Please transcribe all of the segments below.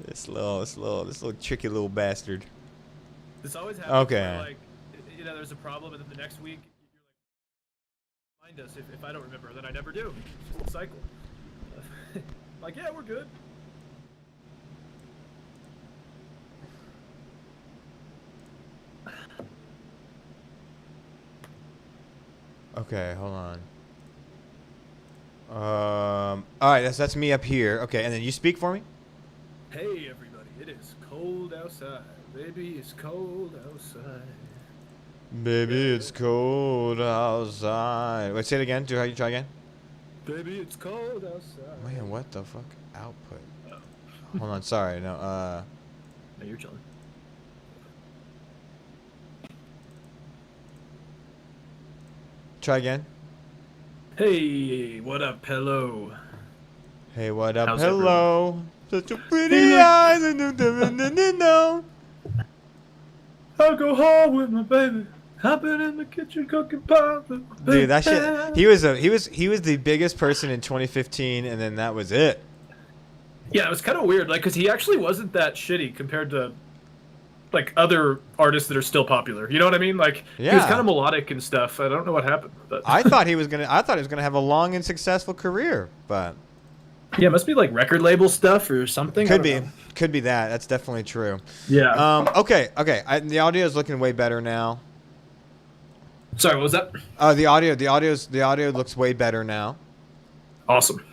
This little tricky little bastard. This always happens. Okay. Where, like, there's a problem, and then the next week you're like, remind us if I don't remember, then I never do. It's just a cycle. Like, yeah, we're good. Okay, hold on. All right, that's me up here. Okay, and then you speak for me. Hey, everybody! It is cold outside. Baby, it's cold outside. Baby, it's cold outside. Wait, say it again. How you try again? Baby, it's cold outside. Man, what the fuck? Output. Hold on, sorry. No, No, you're chilling. try again. Hey, what up, hello? Hey, what up? How's Hello. Such a pretty eyes and no. I'll go home with my baby. I've been in the kitchen cooking pie with my baby. Dude, that shit. He was the biggest person in 2015, and then that was it. Yeah, it was kind of weird, like, because he actually wasn't that shitty compared to, like, other artists that are still popular. You know what I mean? Like, he was kind of melodic and stuff. I don't know what happened, but I thought he was gonna have a long and successful career, but yeah, it must be like record label stuff or something. Could be that. That's definitely true. Yeah. Okay. The audio is looking way better now. Sorry, what was that? The audio looks way better now. Awesome.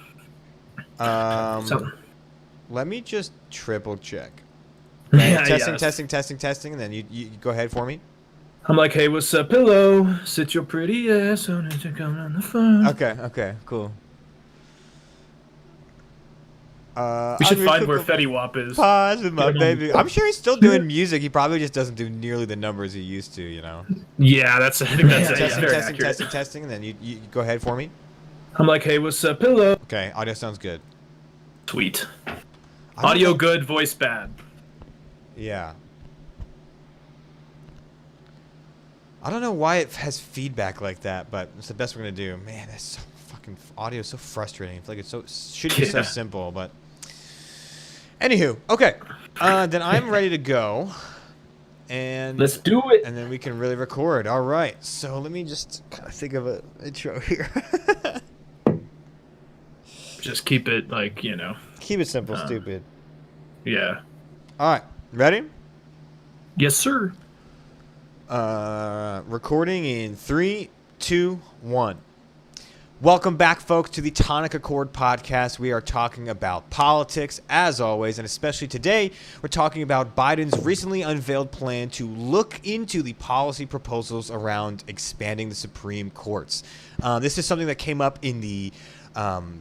Let me just triple check. Yeah, Testing, and then you go ahead for me. I'm like, hey, what's up, pillow? Sit your pretty ass on it and come on the phone. Okay, cool. We should find where Fetty Wap is. Pause with my baby. I'm sure he's still doing music. He probably just doesn't do nearly the numbers he used to, you know. Yeah, I think that's testing, and then you go ahead for me. I'm like, hey, what's up, pillow? Okay, audio sounds good. Sweet. Audio good, voice bad. Yeah. I don't know why it has feedback like that, but it's the best we're gonna do. Man, that's so fucking audio is so frustrating. I feel like should be so simple, but anywho, okay. Then I'm ready to go, and let's do it. And then we can really record. All right. So let me just kind of think of an intro here. Just keep it like Keep it simple, stupid. Yeah. All right. Ready? Yes, sir. Recording in 3, 2, 1. Welcome back, folks, to the Tonic Accord podcast. We are talking about politics, as always, and especially today, we're talking about Biden's recently unveiled plan to look into the policy proposals around expanding the Supreme Courts. This is something that came up in the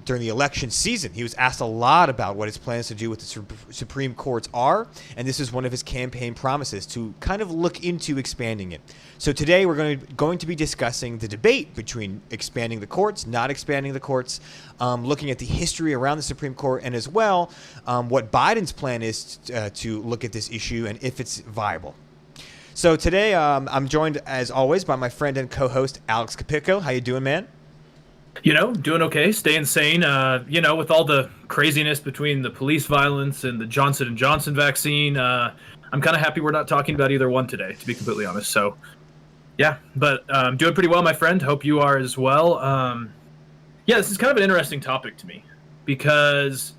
during the election season. He was asked a lot about what his plans to do with the Supreme Courts are, and this is one of his campaign promises to kind of look into expanding it. So today we're going to be discussing the debate between expanding the courts, not expanding the courts, looking at the history around the Supreme Court, and as well what Biden's plan is to look at this issue and if it's viable. So today I'm joined, as always, by my friend and co-host Alex Capicco. How you doing, man? Doing okay, staying sane. With all the craziness between the police violence and the Johnson & Johnson vaccine, I'm kind of happy we're not talking about either one today, to be completely honest. So, yeah, but I'm doing pretty well, my friend. Hope you are as well. This is kind of an interesting topic to me because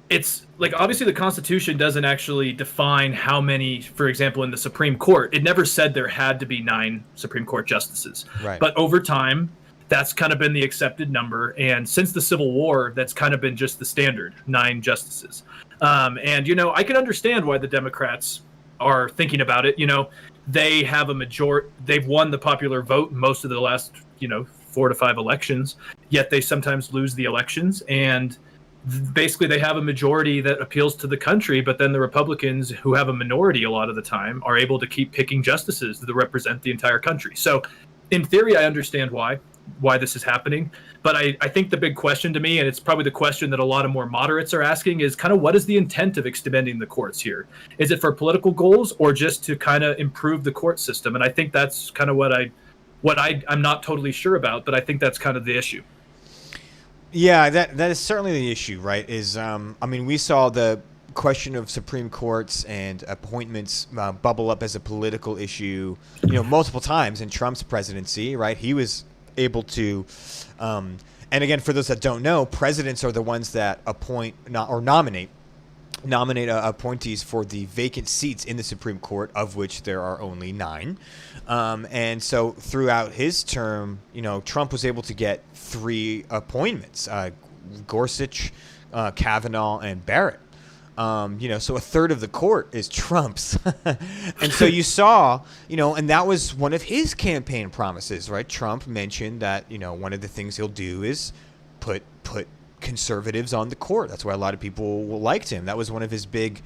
it's like, obviously the Constitution doesn't actually define how many, for example, in the Supreme Court, it never said there had to be 9 Supreme Court justices. Right. But over time, that's kind of been the accepted number. And since the Civil War, that's kind of been just the standard, 9 justices. I can understand why the Democrats are thinking about it. They have a they've won the popular vote in most of the last, 4 to 5 elections, yet they sometimes lose the elections. And basically they have a majority that appeals to the country, but then the Republicans, who have a minority a lot of the time, are able to keep picking justices that represent the entire country. So in theory, I understand why this is happening. But I think the big question to me, and it's probably the question that a lot of more moderates are asking, is kind of what is the intent of expanding the courts here? Is it for political goals or just to kind of improve the court system? And I think that's kind of what I'm not totally sure about, but I think that's kind of the issue. Yeah, that is certainly the issue, right? We saw the question of Supreme Courts and appointments bubble up as a political issue, multiple times in Trump's presidency, right? He was able to, and again, for those that don't know, presidents are the ones that appoint or nominate appointees for the vacant seats in the Supreme Court, of which there are only 9. And so throughout his term, Trump was able to get 3 appointments, Gorsuch, Kavanaugh, and Barrett. So a third of the court is Trump's. And so you saw, and that was one of his campaign promises, right? Trump mentioned that, one of the things he'll do is put conservatives on the court. That's why a lot of people liked him. That was one of his big,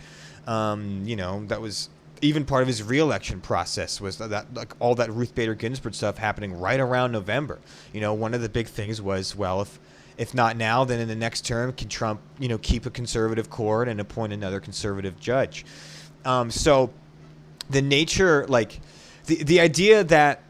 that was even part of his reelection process, was that like all that Ruth Bader Ginsburg stuff happening right around November. One of the big things was, well, if not now, then in the next term, can Trump, keep a conservative court and appoint another conservative judge? So the nature, like the idea that,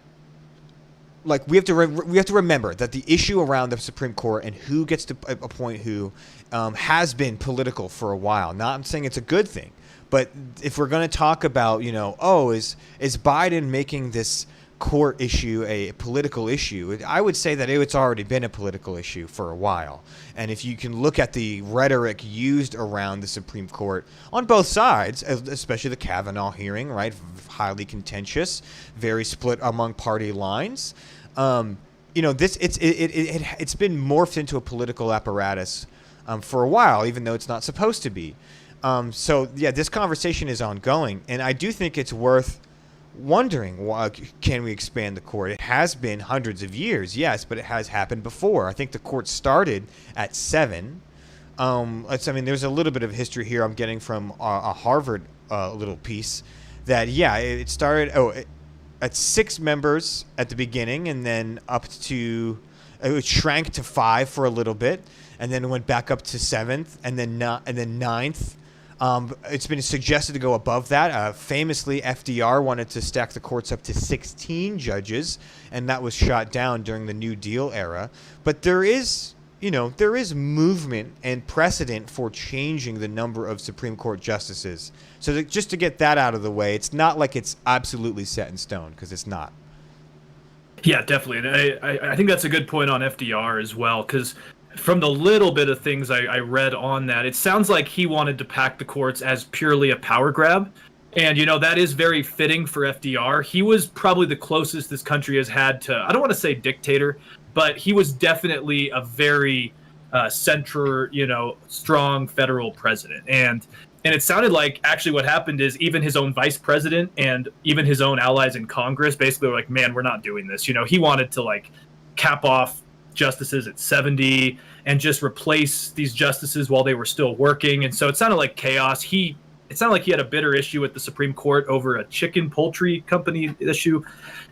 like, we have to remember that the issue around the Supreme Court and who gets to appoint who has been political for a while. Not saying it's a good thing, but if we're going to talk about, is Biden making this court issue a political issue? I would say that it's already been a political issue for a while. And if you can look at the rhetoric used around the Supreme Court on both sides, especially the Kavanaugh hearing, right, highly contentious, very split among party lines. It's been morphed into a political apparatus for a while, even though it's not supposed to be. This conversation is ongoing, and I do think it's worth wondering, why can we expand the court? It has been hundreds of years, yes, but it has happened before. I think the court started at 7. There's a little bit of history here I'm getting from a Harvard little piece that, it started at 6 members at the beginning, and then it shrank to 5 for a little bit, and then it went back up to 7th, and then 9th. It's been suggested to go above that. Famously, FDR wanted to stack the courts up to 16 judges, and that was shot down during the New Deal era. But there is movement and precedent for changing the number of Supreme Court justices. So just to get that out of the way, it's not like it's absolutely set in stone, because it's not. Yeah, definitely. And I think that's a good point on FDR as well, because from the little bit of things I read on that, it sounds like he wanted to pack the courts as purely a power grab. And, that is very fitting for FDR. He was probably the closest this country has had to, I don't want to say dictator, but he was definitely a very strong federal president. And it sounded like actually what happened is even his own vice president and even his own allies in Congress basically were like, man, we're not doing this. He wanted to cap off justices at 70 and just replace these justices while they were still working. And so it sounded like chaos. It sounded like he had a bitter issue with the Supreme Court over a chicken poultry company issue.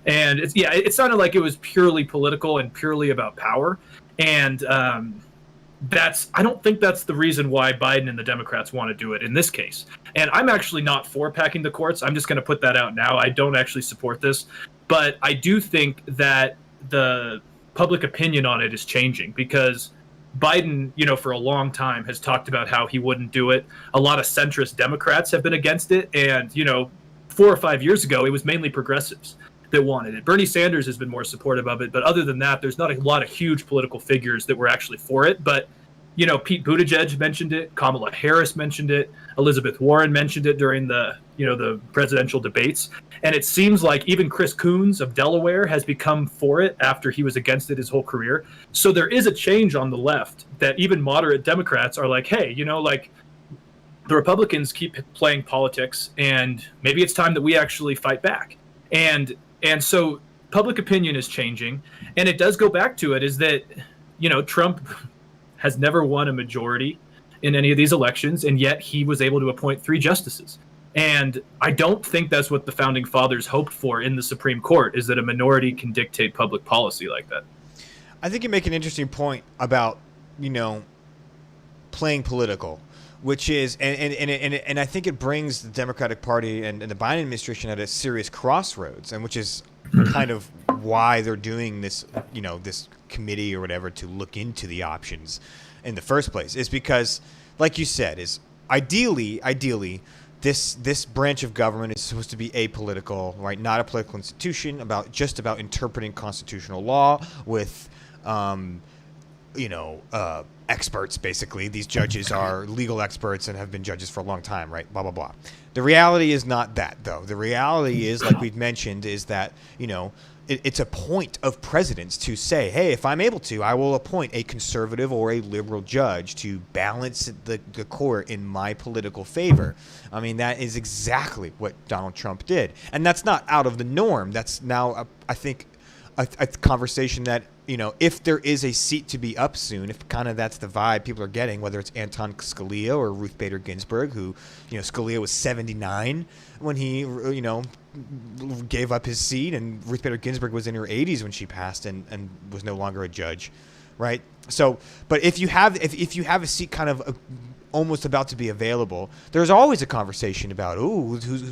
And it sounded like it was purely political and purely about power. And I don't think that's the reason why Biden and the Democrats want to do it in this case. And I'm actually not for packing the courts. I'm just going to put that out now. I don't actually support this, but I do think that the public opinion on it is changing, because Biden, for a long time has talked about how he wouldn't do it. A lot of centrist Democrats have been against it. And, 4 or 5 years ago, it was mainly progressives that wanted it. Bernie Sanders has been more supportive of it. But other than that, there's not a lot of huge political figures that were actually for it. But, Pete Buttigieg mentioned it. Kamala Harris mentioned it. Elizabeth Warren mentioned it during the presidential debates. And it seems like even Chris Coons of Delaware has become for it after he was against it his whole career. So there is a change on the left that even moderate Democrats are like, hey, the Republicans keep playing politics, and maybe it's time that we actually fight back. And so public opinion is changing. And it does go back to it is that, Trump has never won a majority in any of these elections, and yet he was able to appoint 3 justices. And I don't think that's what the founding fathers hoped for in the Supreme Court, is that a minority can dictate public policy like that. I think you make an interesting point about, playing political, which is, and I think it brings the Democratic Party and the Biden administration at a serious crossroads, and which is kind of why they're doing this, this committee or whatever to look into the options in the first place, is because, like you said, ideally, this branch of government is supposed to be apolitical, right? Not a political institution, just about interpreting constitutional law with, experts, basically. These judges are legal experts and have been judges for a long time, right? Blah, blah, blah. The reality is not that, though. The reality is, like we've mentioned, is that, it's a point of presidents to say, hey, if I'm able to, I will appoint a conservative or a liberal judge to balance the court in my political favor. I mean, that is exactly what Donald Trump did. And that's not out of the norm. That's now, I think, a conversation that, if there is a seat to be up soon, if kind of that's the vibe people are getting, whether it's Anton Scalia or Ruth Bader Ginsburg, who, Scalia was 79 when he, gave up his seat, and Ruth Bader Ginsburg was in her 80s when she passed and was no longer a judge, right? So, but if you have a seat kind of almost about to be available, there's always a conversation about,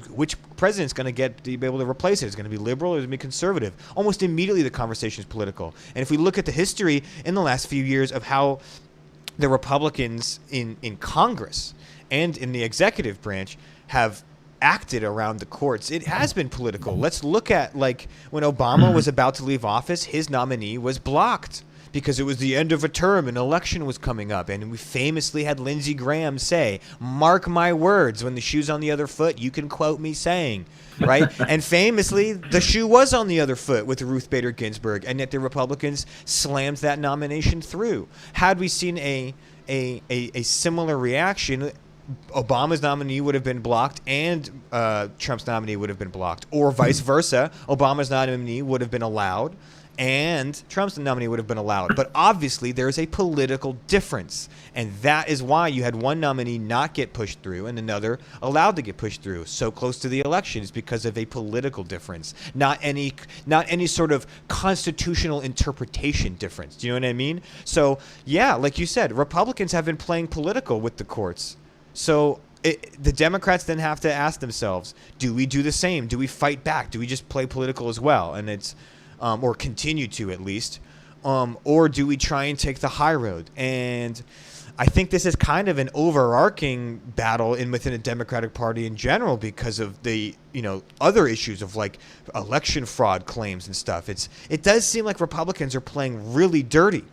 which president's going to be able to replace it? Is it going to be liberal or is it going to be conservative? Almost immediately the conversation is political. And if we look at the history in the last few years of how the Republicans in Congress and in the executive branch have acted around the courts, it has been political. Let's look at, like, when Obama was about to leave office, his nominee was blocked because it was the end of a term, an election was coming up, and we famously had Lindsey Graham say, "Mark my words, when the shoe's on the other foot, you can quote me saying," right? And famously, the shoe was on the other foot with Ruth Bader Ginsburg, and yet the Republicans slammed that nomination through. Had we seen a similar reaction, Obama's nominee would have been blocked and Trump's nominee would have been blocked, or vice versa. Obama's nominee would have been allowed and Trump's nominee would have been allowed. But obviously there is a political difference, and that is why you had one nominee not get pushed through and another allowed to get pushed through so close to the election. Is because of a political difference, not any sort of constitutional interpretation difference. Do you know what I mean? So yeah, like you said, Republicans have been playing political with the courts. So the Democrats then have to ask themselves, do we do the same? Do we fight back? Do we just play political as well? And it's or continue to, at least, or do we try and take the high road? And I think this is kind of an overarching battle within the Democratic Party in general because of the other issues of, like, election fraud claims and stuff. It does seem like Republicans are playing really dirty.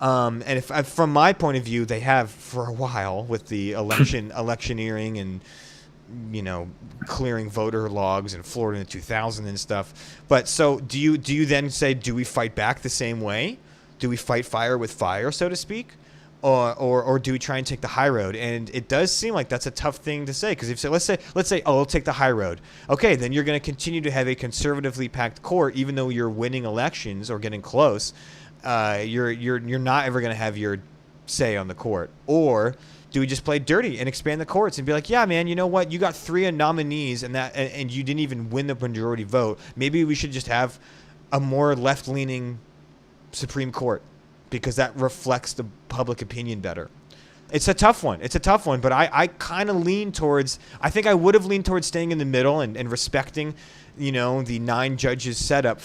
And if from my point of view, they have for a while with the electioneering and clearing voter logs in Florida in 2000 and stuff. But so do you then say, do we fight back the same way? Do we fight fire with fire, so to speak? Or do we try and take the high road? And it does seem like that's a tough thing to say, because if let's say we'll take the high road. Okay, then you're going to continue to have a conservatively packed court, even though you're winning elections or getting close. You're not ever going to have your say on the court. Or do we just play dirty and expand the courts and be like, yeah, man, you know what? You got 3 nominees and you didn't even win the majority vote. Maybe we should just have a more left-leaning Supreme Court because that reflects the public opinion better. It's a tough one. But I kind of lean towards, I think I would have leaned towards staying in the middle and respecting, the 9 judges setup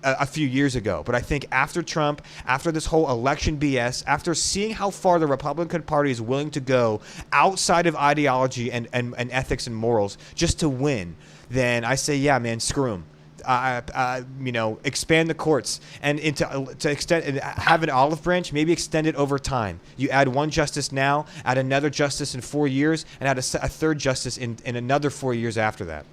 a few years ago. But I think after Trump, after this whole election BS, after seeing how far the Republican Party is willing to go outside of ideology and ethics and morals just to win, then I say, yeah, man, screw them. Expand the courts and to extend, have an olive branch, maybe extend it over time. You add 1 justice now, add another justice in 4 years, and add a 3rd justice in another 4 years after that.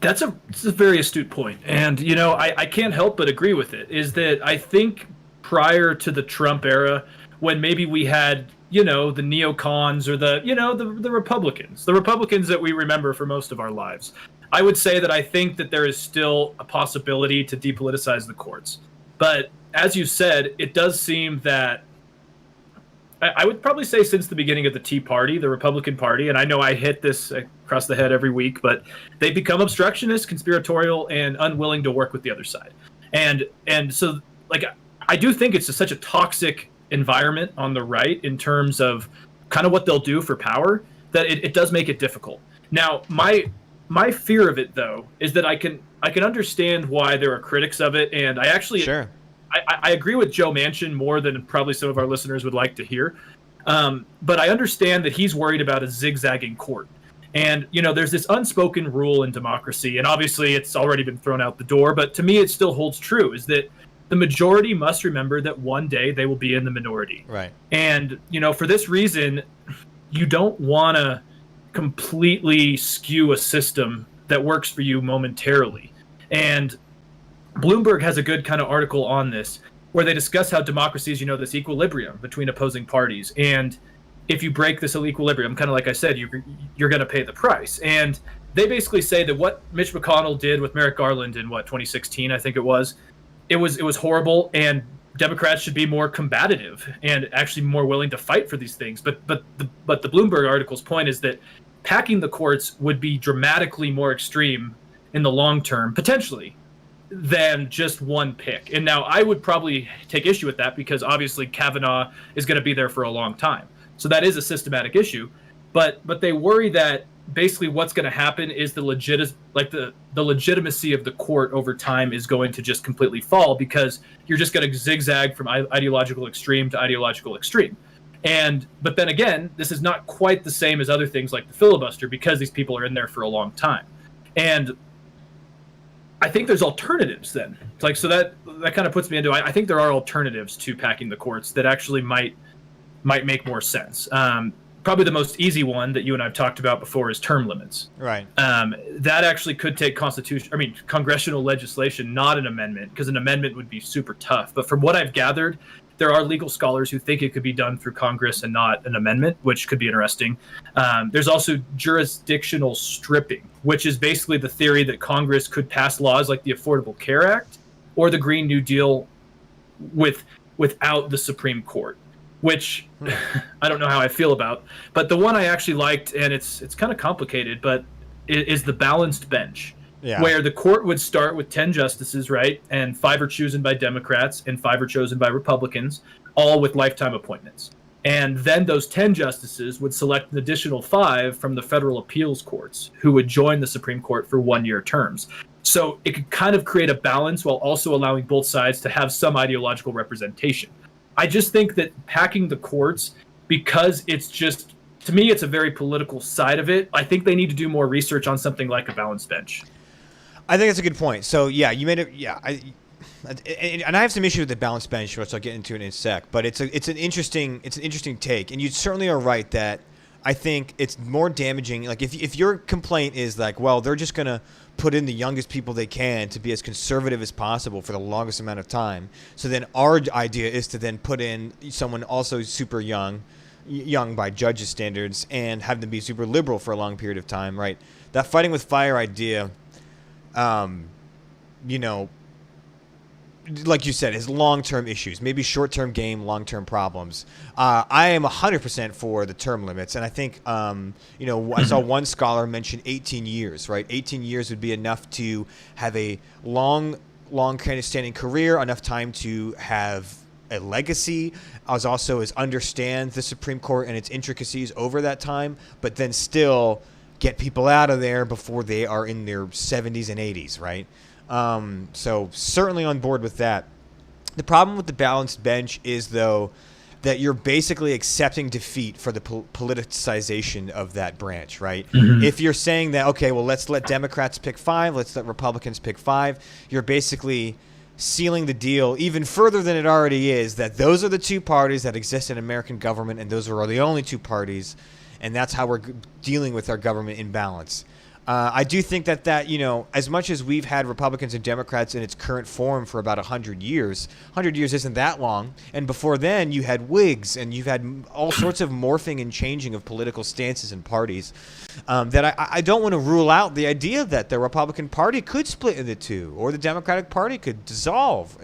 That's a very astute point. And, I can't help but agree with it, is that I think prior to the Trump era, when maybe we had, the neocons or the Republicans that we remember for most of our lives, I would say that I think that there is still a possibility to depoliticize the courts. But as you said, it does seem that I would probably say since the beginning of the Tea Party, the Republican Party, and I know I hit this across the head every week, but they become obstructionist, conspiratorial, and unwilling to work with the other side. And so, like, I do think it's such a toxic environment on the right in terms of kind of what they'll do for power that it does make it difficult. Now, my fear of it, though, is that I can understand why there are critics of it, and I actually... Sure. I agree with Joe Manchin more than probably some of our listeners would like to hear. But I understand that he's worried about a zigzagging court. And, there's this unspoken rule in democracy, and obviously it's already been thrown out the door, but to me it still holds true, is that the majority must remember that one day they will be in the minority. Right. And, for this reason, you don't want to completely skew a system that works for you momentarily. And Bloomberg has a good kind of article on this, where they discuss how democracy is, this equilibrium between opposing parties. And if you break this equilibrium, kind of like I said, you're going to pay the price. And they basically say that what Mitch McConnell did with Merrick Garland in 2016, I think it was horrible, and Democrats should be more combative and actually more willing to fight for these things. But the Bloomberg article's point is that packing the courts would be dramatically more extreme in the long term, potentially, than just one pick. And now I would probably take issue with that, because obviously Kavanaugh is going to be there for a long time. So that is a systematic issue, but they worry that basically what's going to happen is the legitimacy of the court over time is going to just completely fall, because you're just going to zigzag from ideological extreme to ideological extreme. But then again, this is not quite the same as other things like the filibuster, because these people are in there for a long time. And I think there's alternatives then. So that kind of puts me into, I think there are alternatives to packing the courts that actually might make more sense. Probably the most easy one that you and I've talked about before is term limits. Right. That actually could take congressional legislation, not an amendment, because an amendment would be super tough. But from what I've gathered, there are legal scholars who think it could be done through Congress and not an amendment, which could be interesting. There's also jurisdictional stripping, which is basically the theory that Congress could pass laws like the Affordable Care Act or the Green New Deal without the Supreme Court, which I don't know how I feel about. But the one I actually liked, and it's kind of complicated, but is the balanced bench, where the court would start with 10 justices, right? And 5 are chosen by Democrats and 5 are chosen by Republicans, all with lifetime appointments. And then those 10 justices would select an additional 5 from the federal appeals courts, who would join the Supreme Court for 1-year terms. So it could kind of create a balance while also allowing both sides to have some ideological representation. I just think that packing the courts, because it's just, to me, it's a very political side of it. I think they need to do more research on something like a balanced bench. I think that's a good point. So yeah, you made it. Yeah, and I have some issues with the balanced bench, which I'll get into in a sec. But it's an interesting take, and you certainly are right that I think it's more damaging. Like if your complaint is like, well, they're just gonna put in the youngest people they can to be as conservative as possible for the longest amount of time. So then our idea is to then put in someone also super young by judges' standards, and have them be super liberal for a long period of time, right? That fighting with fire idea, like you said, is long-term issues, maybe short-term game, long-term problems. I am 100% for the term limits, and I think, I saw one scholar mention 18 years, right? 18 years would be enough to have a long kind of standing career, enough time to have a legacy, as understand the Supreme Court and its intricacies over that time, but then still get people out of there before they are in their 70s and 80s, right? So certainly on board with that. The problem with the balanced bench is, though, that you're basically accepting defeat for the politicization of that branch, right? Mm-hmm. If you're saying that, okay, well, let's let Democrats pick 5, let's let Republicans pick 5, you're basically sealing the deal even further than it already is, that those are the two parties that exist in American government, and those are the only two parties, and that's how we're dealing with our government imbalance. I do think that, as much as we've had Republicans and Democrats in its current form for about 100 years, 100 years isn't that long. And before then, you had Whigs, and you've had all sorts of morphing and changing of political stances and parties. That I don't want to rule out the idea that the Republican Party could split into two, or the Democratic Party could dissolve.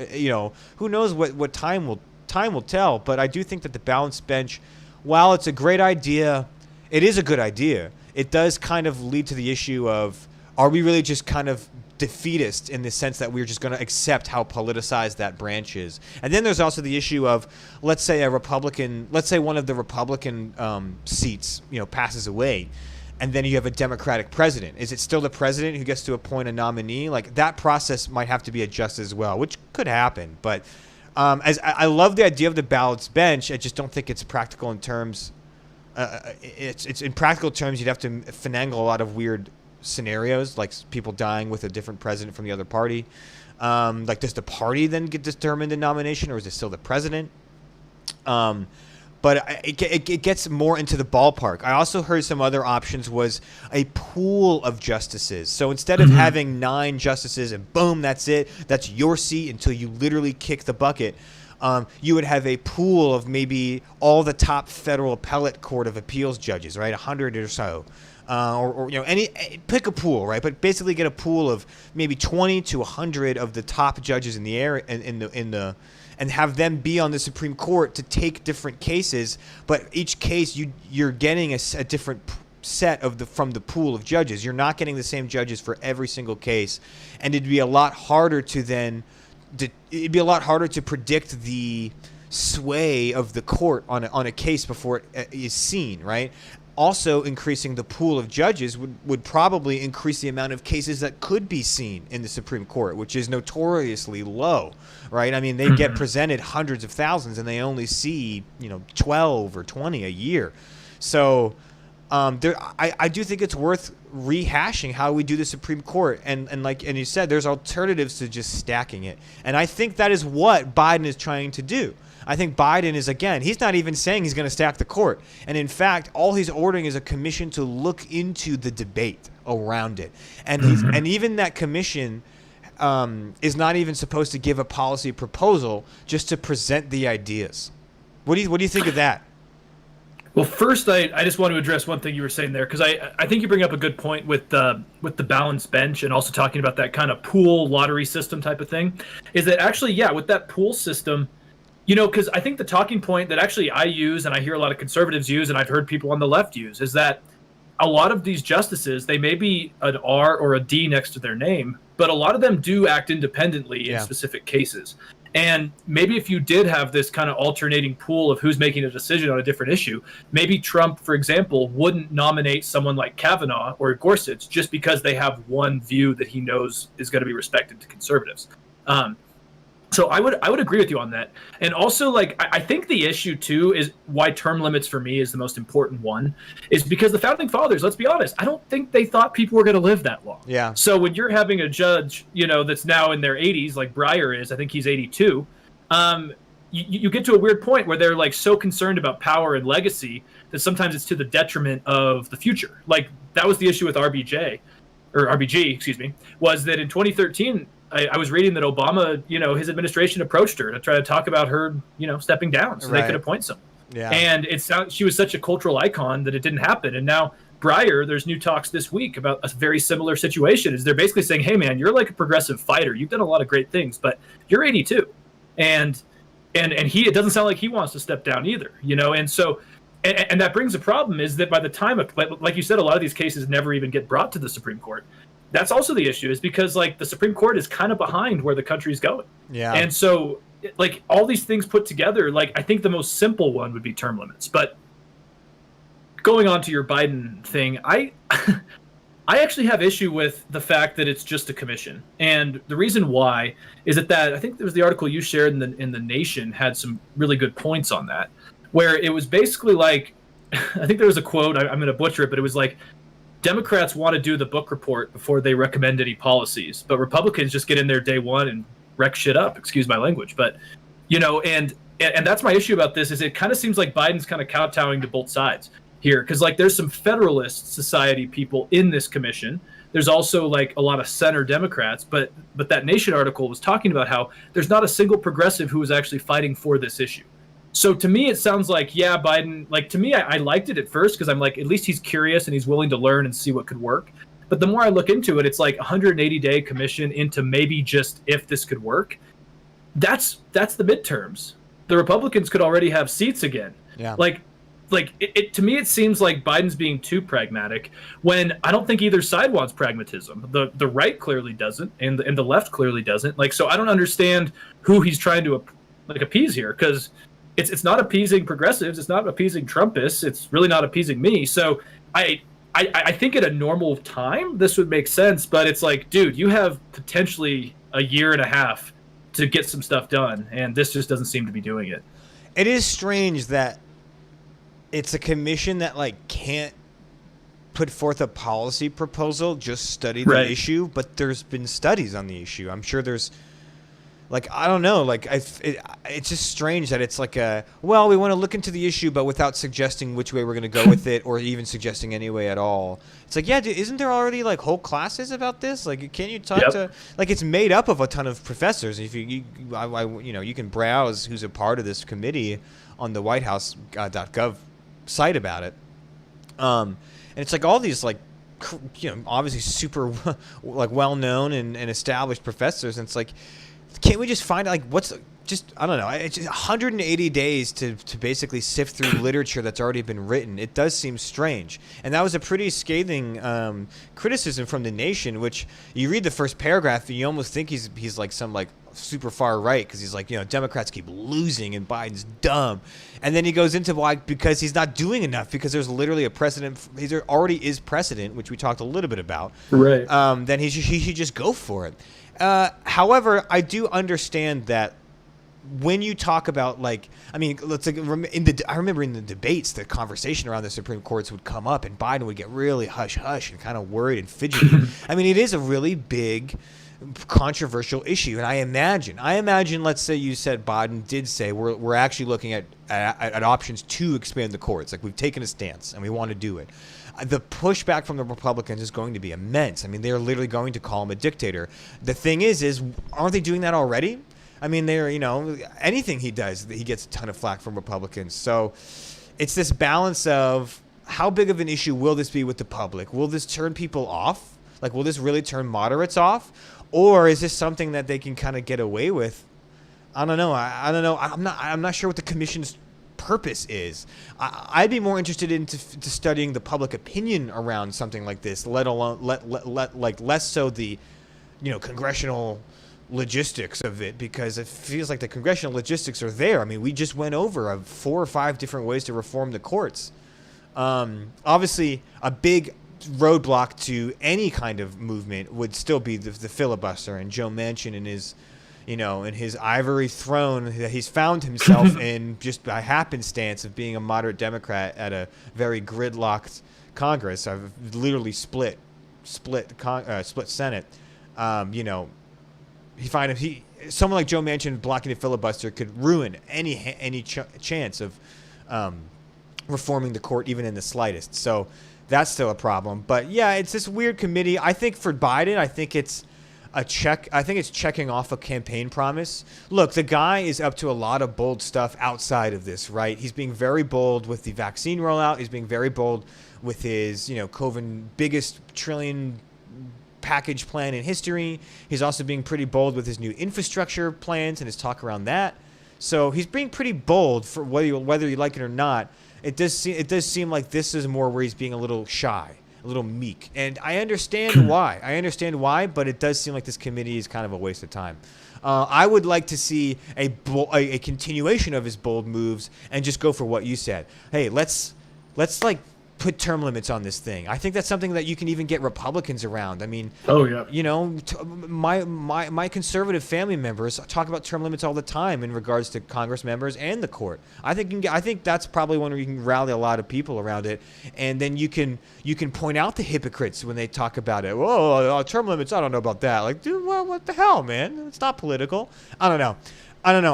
Who knows what time will tell. But I do think that the balanced bench, while it's a great idea, it is a good idea. It does kind of lead to the issue of, are we really just kind of defeatist in the sense that we're just going to accept how politicized that branch is? And then there's also the issue of, let's say one of the Republican seats, passes away, and then you have a Democratic president. Is it still the president who gets to appoint a nominee? Like, that process might have to be adjusted as well, which could happen. But As I love the idea of the balanced bench, I just don't think it's practical in terms. It's in practical terms, you'd have to finagle a lot of weird scenarios, like people dying with a different president from the other party. Like, does the party then get determined in nomination, or is it still the president? But it gets more into the ballpark. I also heard some other options was a pool of justices. So instead of having 9 justices and boom, that's it, that's your seat until you literally kick the bucket, you would have a pool of maybe all the top federal appellate court of appeals judges, right? 100 or so. Or pick a pool, right? But basically get a pool of maybe 20 to 100 of the top judges in the area, and have them be on the Supreme Court to take different cases. But each case, you're getting a different set from the pool of judges. You're not getting the same judges for every single case, and it'd be a lot harder to predict the sway of the court on a case before it is seen, right? Also, increasing the pool of judges would probably increase the amount of cases that could be seen in the Supreme Court, which is notoriously low, right? I mean, they get presented hundreds of thousands, and they only see 12 or 20 a year. So I do think it's worth rehashing how we do the Supreme Court, and you said, there's alternatives to just stacking it, and I think that is what Biden is trying to do. I think Biden is, again, he's not even saying he's going to stack the court. And in fact, all he's ordering is a commission to look into the debate around it. And and even that commission is not even supposed to give a policy proposal, just to present the ideas. What do you think of that? Well, first, I just want to address one thing you were saying there, because I think you bring up a good point with the balanced bench, and also talking about that kind of pool lottery system type of thing, is that actually, yeah, with that pool system, because I think the talking point that actually I use, and I hear a lot of conservatives use, and I've heard people on the left use, is that a lot of these justices, they may be an R or a D next to their name, but a lot of them do act independently in specific cases. And maybe if you did have this kind of alternating pool of who's making a decision on a different issue, maybe Trump, for example, wouldn't nominate someone like Kavanaugh or Gorsuch just because they have one view that he knows is going to be respected to conservatives. So I would agree with you on that. And also, I think the issue too is why term limits for me is the most important one, is because the founding fathers, let's be honest, I don't think they thought people were going to live that long. Yeah. So when you're having a judge, that's now in their 80s, like Breyer is, I think he's 82, you get to a weird point where they're so concerned about power and legacy that sometimes it's to the detriment of the future. Like, that was the issue with RBG, excuse me, was that in 2013, I was reading that Obama, his administration approached her to try to talk about her, stepping down so they could appoint someone. Yeah. And she was such a cultural icon that it didn't happen. And now Breyer, there's new talks this week about a very similar situation. Is they're basically saying, hey man, you're like a progressive fighter. You've done a lot of great things, but you're 82. And it doesn't sound like he wants to step down either, And so, and that brings a problem, is that by the time, like you said, a lot of these cases never even get brought to the Supreme Court. That's also the issue, is because the Supreme Court is kind of behind where the country's going. Yeah. And so all these things put together, I think the most simple one would be term limits. But going on to your Biden thing, I actually have issue with the fact that it's just a commission. And the reason why is that I think there was the article you shared in the Nation had some really good points on that, where it was basically I think there was a quote, I'm going to butcher it, but it was Democrats want to do the book report before they recommend any policies, but Republicans just get in there day one and wreck shit up. Excuse my language, but and that's my issue about this, is it kind of seems like Biden's kind of kowtowing to both sides here, because there's some Federalist Society people in this commission. There's also a lot of center Democrats, but that Nation article was talking about how there's not a single progressive who was actually fighting for this issue. So to me, it sounds like, yeah, Biden, to me, I liked it at first because I'm at least he's curious and he's willing to learn and see what could work. But the more I look into it, it's 180-day commission into maybe just if this could work. That's the midterms. The Republicans could already have seats again. Yeah. To me, it seems like Biden's being too pragmatic when I don't think either side wants pragmatism. The right clearly doesn't, and the left clearly doesn't. So I don't understand who he's trying to appease here, because it's not appeasing progressives. It's not appeasing Trumpists. It's really not appeasing me. So I think at a normal time, this would make sense. But it's dude, you have potentially a year and a half to get some stuff done, and this just doesn't seem to be doing it. It is strange that it's a commission that like can't put forth a policy proposal, just study the issue, but there's been studies on the issue. I'm sure there's like, I don't know, like it's just strange that it's like we want to look into the issue, but without suggesting which way we're going to go with it, or even suggesting any way at all. It's like, yeah, isn't there already like whole classes about this? Like, can't you talk to, like, it's made up of a ton of professors. If you can browse who's a part of this committee on the WhiteHouse.gov site about it. And it's like all these like, obviously super like well-known and established professors. And it's like, can't we just find like I don't know. It's just 180 days to basically sift through literature that's already been written. It does seem strange. And that was a pretty scathing criticism from The Nation, which you read the first paragraph and you almost think he's like some like super far right, because he's like, Democrats keep losing and Biden's dumb. And then he goes into why, because he's not doing enough, because there's literally a precedent. There already is precedent, which we talked a little bit about. Right. Then he should just go for it. However, I do understand that when you talk about like, I mean, I remember in the debates, the conversation around the Supreme Courts would come up, and Biden would get really hush and kind of worried and fidgety. I mean, it is a really big, controversial issue, and I imagine, let's say you said Biden did say we're actually looking at options to expand the courts, like we've taken a stance and we want to do it. The pushback from the Republicans is going to be immense. I mean, they're literally going to call him a dictator. The thing is aren't they doing that already? I mean, anything he does, he gets a ton of flack from Republicans. So it's this balance of how big of an issue will this be with the public? Will this turn people off? Like, will this really turn moderates off? Or is this something that they can kind of get away with? I don't know. I don't know. I'm not sure what the commission's purpose is. I'd be more interested into studying the public opinion around something like this, let alone less so the congressional logistics of it, because it feels like the congressional logistics are there. I mean, we just went over 4 or 5 different ways to reform the courts. Obviously, a big roadblock to any kind of movement would still be the filibuster, and Joe Manchin and his in his ivory throne that he's found himself in just by happenstance of being a moderate Democrat at a very gridlocked Congress. I've literally split Senate. Someone like Joe Manchin blocking the filibuster could ruin any chance of reforming the court, even in the slightest. So that's still a problem. But yeah, it's this weird committee. I think for Biden, I think it's checking off a campaign promise. Look, the guy is up to a lot of bold stuff outside of this, right? He's being very bold with the vaccine rollout. He's being very bold with his, COVID biggest trillion package plan in history. He's also being pretty bold with his new infrastructure plans and his talk around that. So he's being pretty bold, for whether you like it or not. It does seem like this is more where he's being a little shy, a little meek. And I understand why. But it does seem like this committee is kind of a waste of time. I would like to see a continuation of his bold moves and just go for what you said. Hey, let's like put term limits on this thing. I think that's something that you can even get Republicans around. I mean, my conservative family members talk about term limits all the time in regards to Congress members and the court. I think that's probably one where you can rally a lot of people around it, and then you can point out the hypocrites when they talk about it. Whoa, term limits, I don't know about that. Like, dude, what the hell, man? It's not political. I don't know.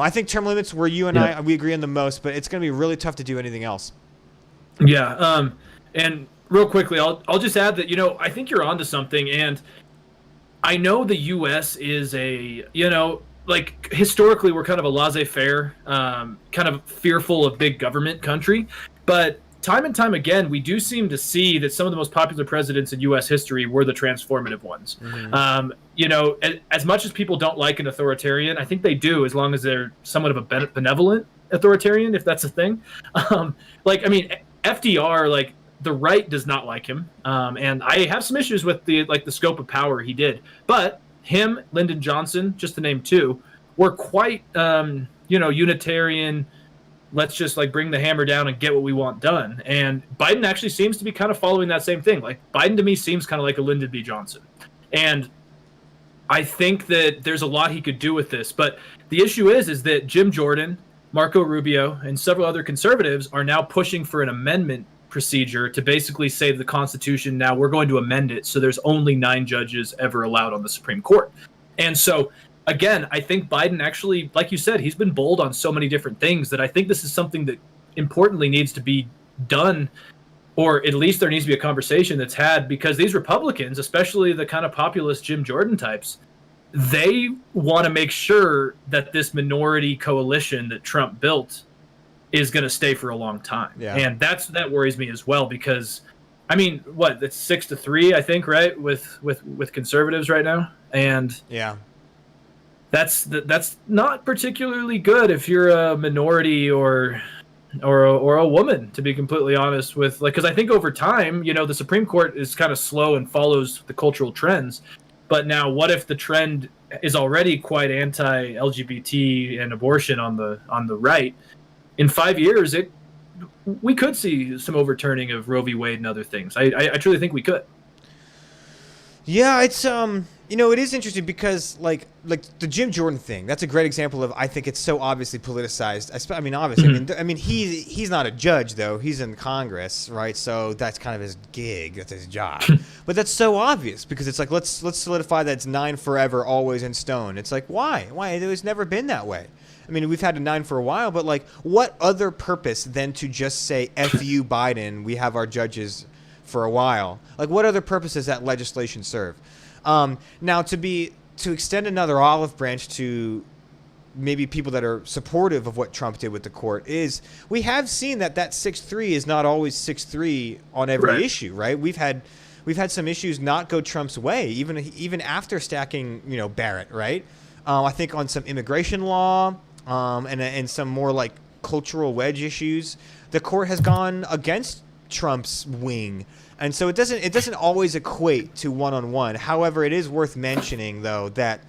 I think term limits where you and we agree on the most, but it's going to be really tough to do anything else. Yeah. And real quickly, I'll just add that, I think you're onto something. And I know the U.S. is historically we're kind of a laissez-faire, kind of fearful of big government country. But time and time again, we do seem to see that some of the most popular presidents in U.S. history were the transformative ones. Mm-hmm. As much as people don't like an authoritarian, I think they do, as long as they're somewhat of a benevolent authoritarian, if that's a thing. FDR, the right does not like him, and I have some issues with the scope of power he did. But him, Lyndon Johnson, just to name two, were quite Unitarian. Let's just bring the hammer down and get what we want done. And Biden actually seems to be kind of following that same thing. Biden to me seems kind of like a Lyndon B. Johnson, and I think that there's a lot he could do with this, but the issue is that Jim Jordan, Marco Rubio, and several other conservatives are now pushing for an amendment procedure to basically say the Constitution, now we're going to amend it so there's only 9 judges ever allowed on the Supreme Court. And so, again, I think Biden actually, like you said, he's been bold on so many different things that I think this is something that importantly needs to be done, or at least there needs to be a conversation that's had, because these Republicans, especially the kind of populist Jim Jordan types, they want to make sure that this minority coalition that Trump built is going to stay for a long time. Yeah. And that worries me as well, because I mean, what, it's 6-3, I think, right? With conservatives right now. And yeah, that's not particularly good if you're a minority or a woman, to be completely honest with, like, because I think over time, the Supreme Court is kind of slow and follows the cultural trends. But now, what if the trend is already quite anti-LGBT and abortion on the right? In 5 years, we could see some overturning of Roe v. Wade and other things. I truly think we could. Yeah, it's it is interesting because like the Jim Jordan thing. That's a great example of, I think it's so obviously politicized. I mean, obviously, Mm-hmm. He's not a judge though. He's in Congress, right? So that's kind of his gig. That's his job. But that's so obvious because it's like let's solidify that it's 9 forever, always in stone. It's like why? It was never been that way. I mean, we've had a 9 for a while, but like, what other purpose than to just say "F you, Biden"? We have our judges for a while. Like, what other purpose does that legislation serve? Now, to extend another olive branch to maybe people that are supportive of what Trump did with the court is, we have seen that 6-3 is not always 6-3 on every issue, right? We've had some issues not go Trump's way, even after stacking, Barrett, right? I think on some immigration law and some more like cultural wedge issues, the court has gone against Trump's wing. And so it doesn't always equate to one-on-one. However, it is worth mentioning, though, that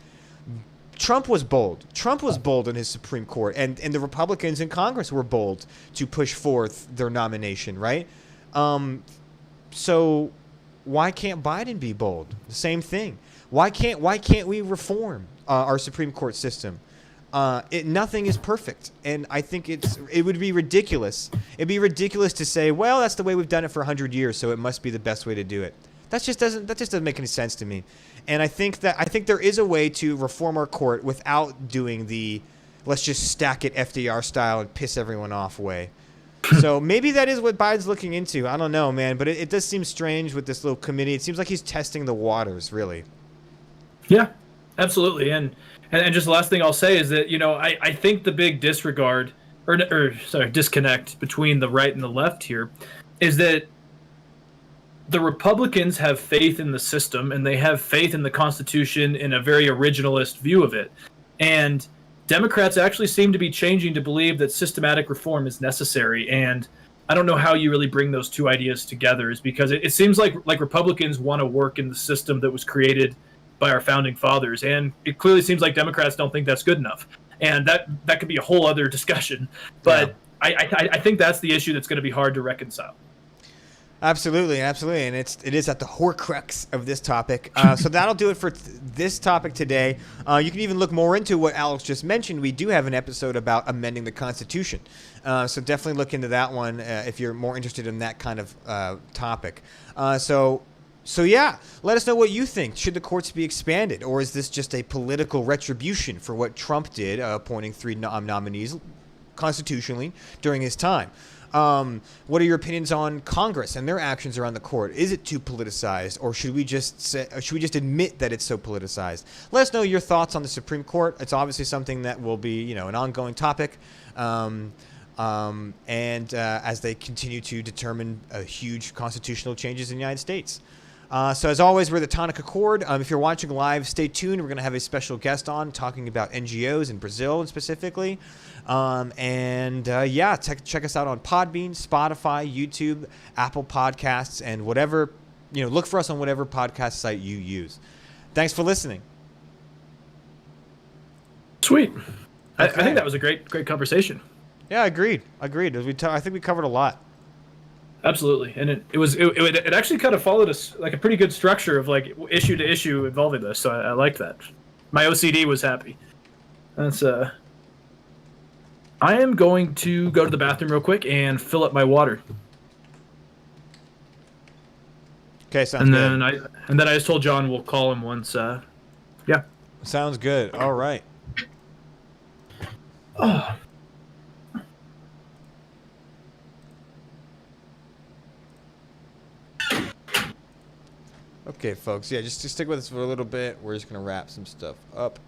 Trump was bold. Trump was bold in his Supreme Court, and the Republicans in Congress were bold to push forth their nomination, right? So why can't Biden be bold? The same thing. Why can't we reform our Supreme Court system? Nothing is perfect, and I think it would be ridiculous. It'd be ridiculous to say, well, that's the way we've done it for 100 years, so it must be the best way to do it. That just doesn't make any sense to me. And I think there is a way to reform our court without doing the let's just stack it FDR style and piss everyone off way. So maybe that is what Biden's looking into. I don't know, man, but it does seem strange with this little committee. It seems like he's testing the waters, really. Yeah, absolutely. And just the last thing I'll say is that, I think the big disconnect between the right and the left here is that the Republicans have faith in the system and they have faith in the Constitution in a very originalist view of it. And Democrats actually seem to be changing to believe that systematic reform is necessary. And I don't know how you really bring those two ideas together, is because it seems like Republicans want to work in the system that was created by our founding fathers, and it clearly seems like Democrats don't think that's good enough, and that could be a whole other discussion. But yeah. I think that's the issue that's going to be hard to reconcile. Absolutely, and it is at the horcrux of this topic. So that'll do it for this topic today. You can even look more into what Alex just mentioned. We do have an episode about amending the Constitution, so definitely look into that one if you're more interested in that kind of topic. So yeah, let us know what you think. Should the courts be expanded, or is this just a political retribution for what Trump did, appointing 3 nominees constitutionally during his time? What are your opinions on Congress and their actions around the court? Is it too politicized, or should we just admit that it's so politicized? Let us know your thoughts on the Supreme Court. It's obviously something that will be, an ongoing topic. As they continue to determine huge constitutional changes in the United States. So as always, we're the Tonic Accord. If you're watching live, stay tuned. We're going to have a special guest on talking about NGOs in Brazil specifically. Check us out on Podbean, Spotify, YouTube, Apple Podcasts, and whatever, look for us on whatever podcast site you use. Thanks for listening. Sweet. Okay. I think that was a great conversation. Yeah, agreed. I think we covered a lot. absolutely. And it actually kind of followed like a pretty good structure of like issue to issue involving this. So I liked that. My OCD was happy. That's I am going to go to the bathroom real quick and fill up my water. Okay, sounds good. And then I just told John we'll call him once. Yeah. Sounds good. All right. Oh. Okay, folks. Yeah, just stick with us for a little bit. We're just gonna wrap some stuff up.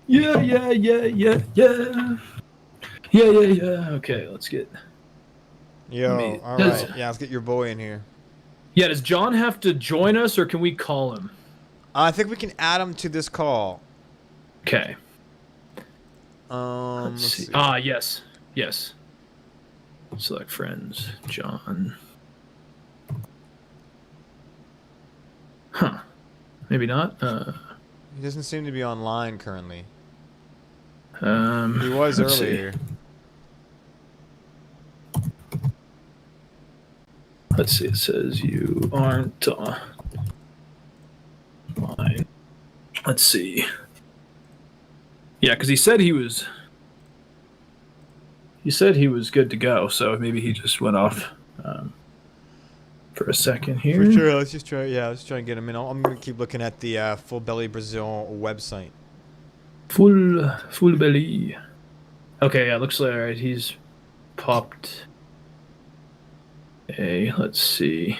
Yeah. Okay, let's get. Yo, all right. Yeah, let's get your boy in here. Yeah, does John have to join us, or can we call him? I think we can add him to this call. Okay. Let's see. Yes. Select friends, John. Huh. Maybe not. He doesn't seem to be online currently. He He was earlier. Let's see. It says you aren't online. Let's see. Yeah, because he said he was. He said he was good to go, so maybe he just went off for a second here. For sure. Let's just try. Yeah, let's try and get him in. I'm gonna keep looking at the Full Belly Brazil website. Full belly. Okay, yeah, looks like alright. He's popped. Let's see.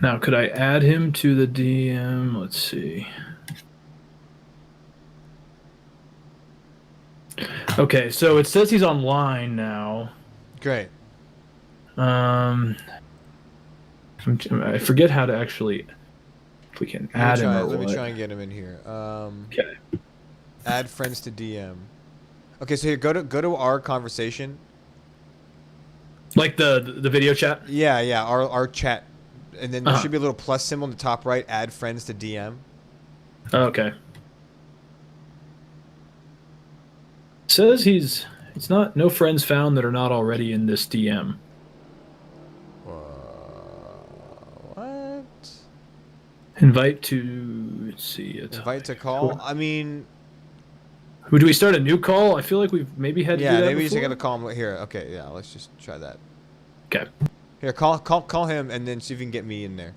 Now, could I add him to the DM? Let's see. Okay, so it says he's online now. Great. I forget how to actually. If we can add him. Let me try and get him in here. Okay. Add friends to DM. Okay, so here, go to our conversation. Like the video chat? Yeah, our chat. And then there should be a little plus symbol in the top right, add friends to DM. Okay. It says it's not no friends found that are not already in this DM. What? Invite to, let's see. Invite to call? I mean... Do we start a new call? I feel like we've maybe had to do that maybe before. you just gotta call him here. Okay, yeah, let's just try that. Okay. Here, call him and then see if you can get me in there.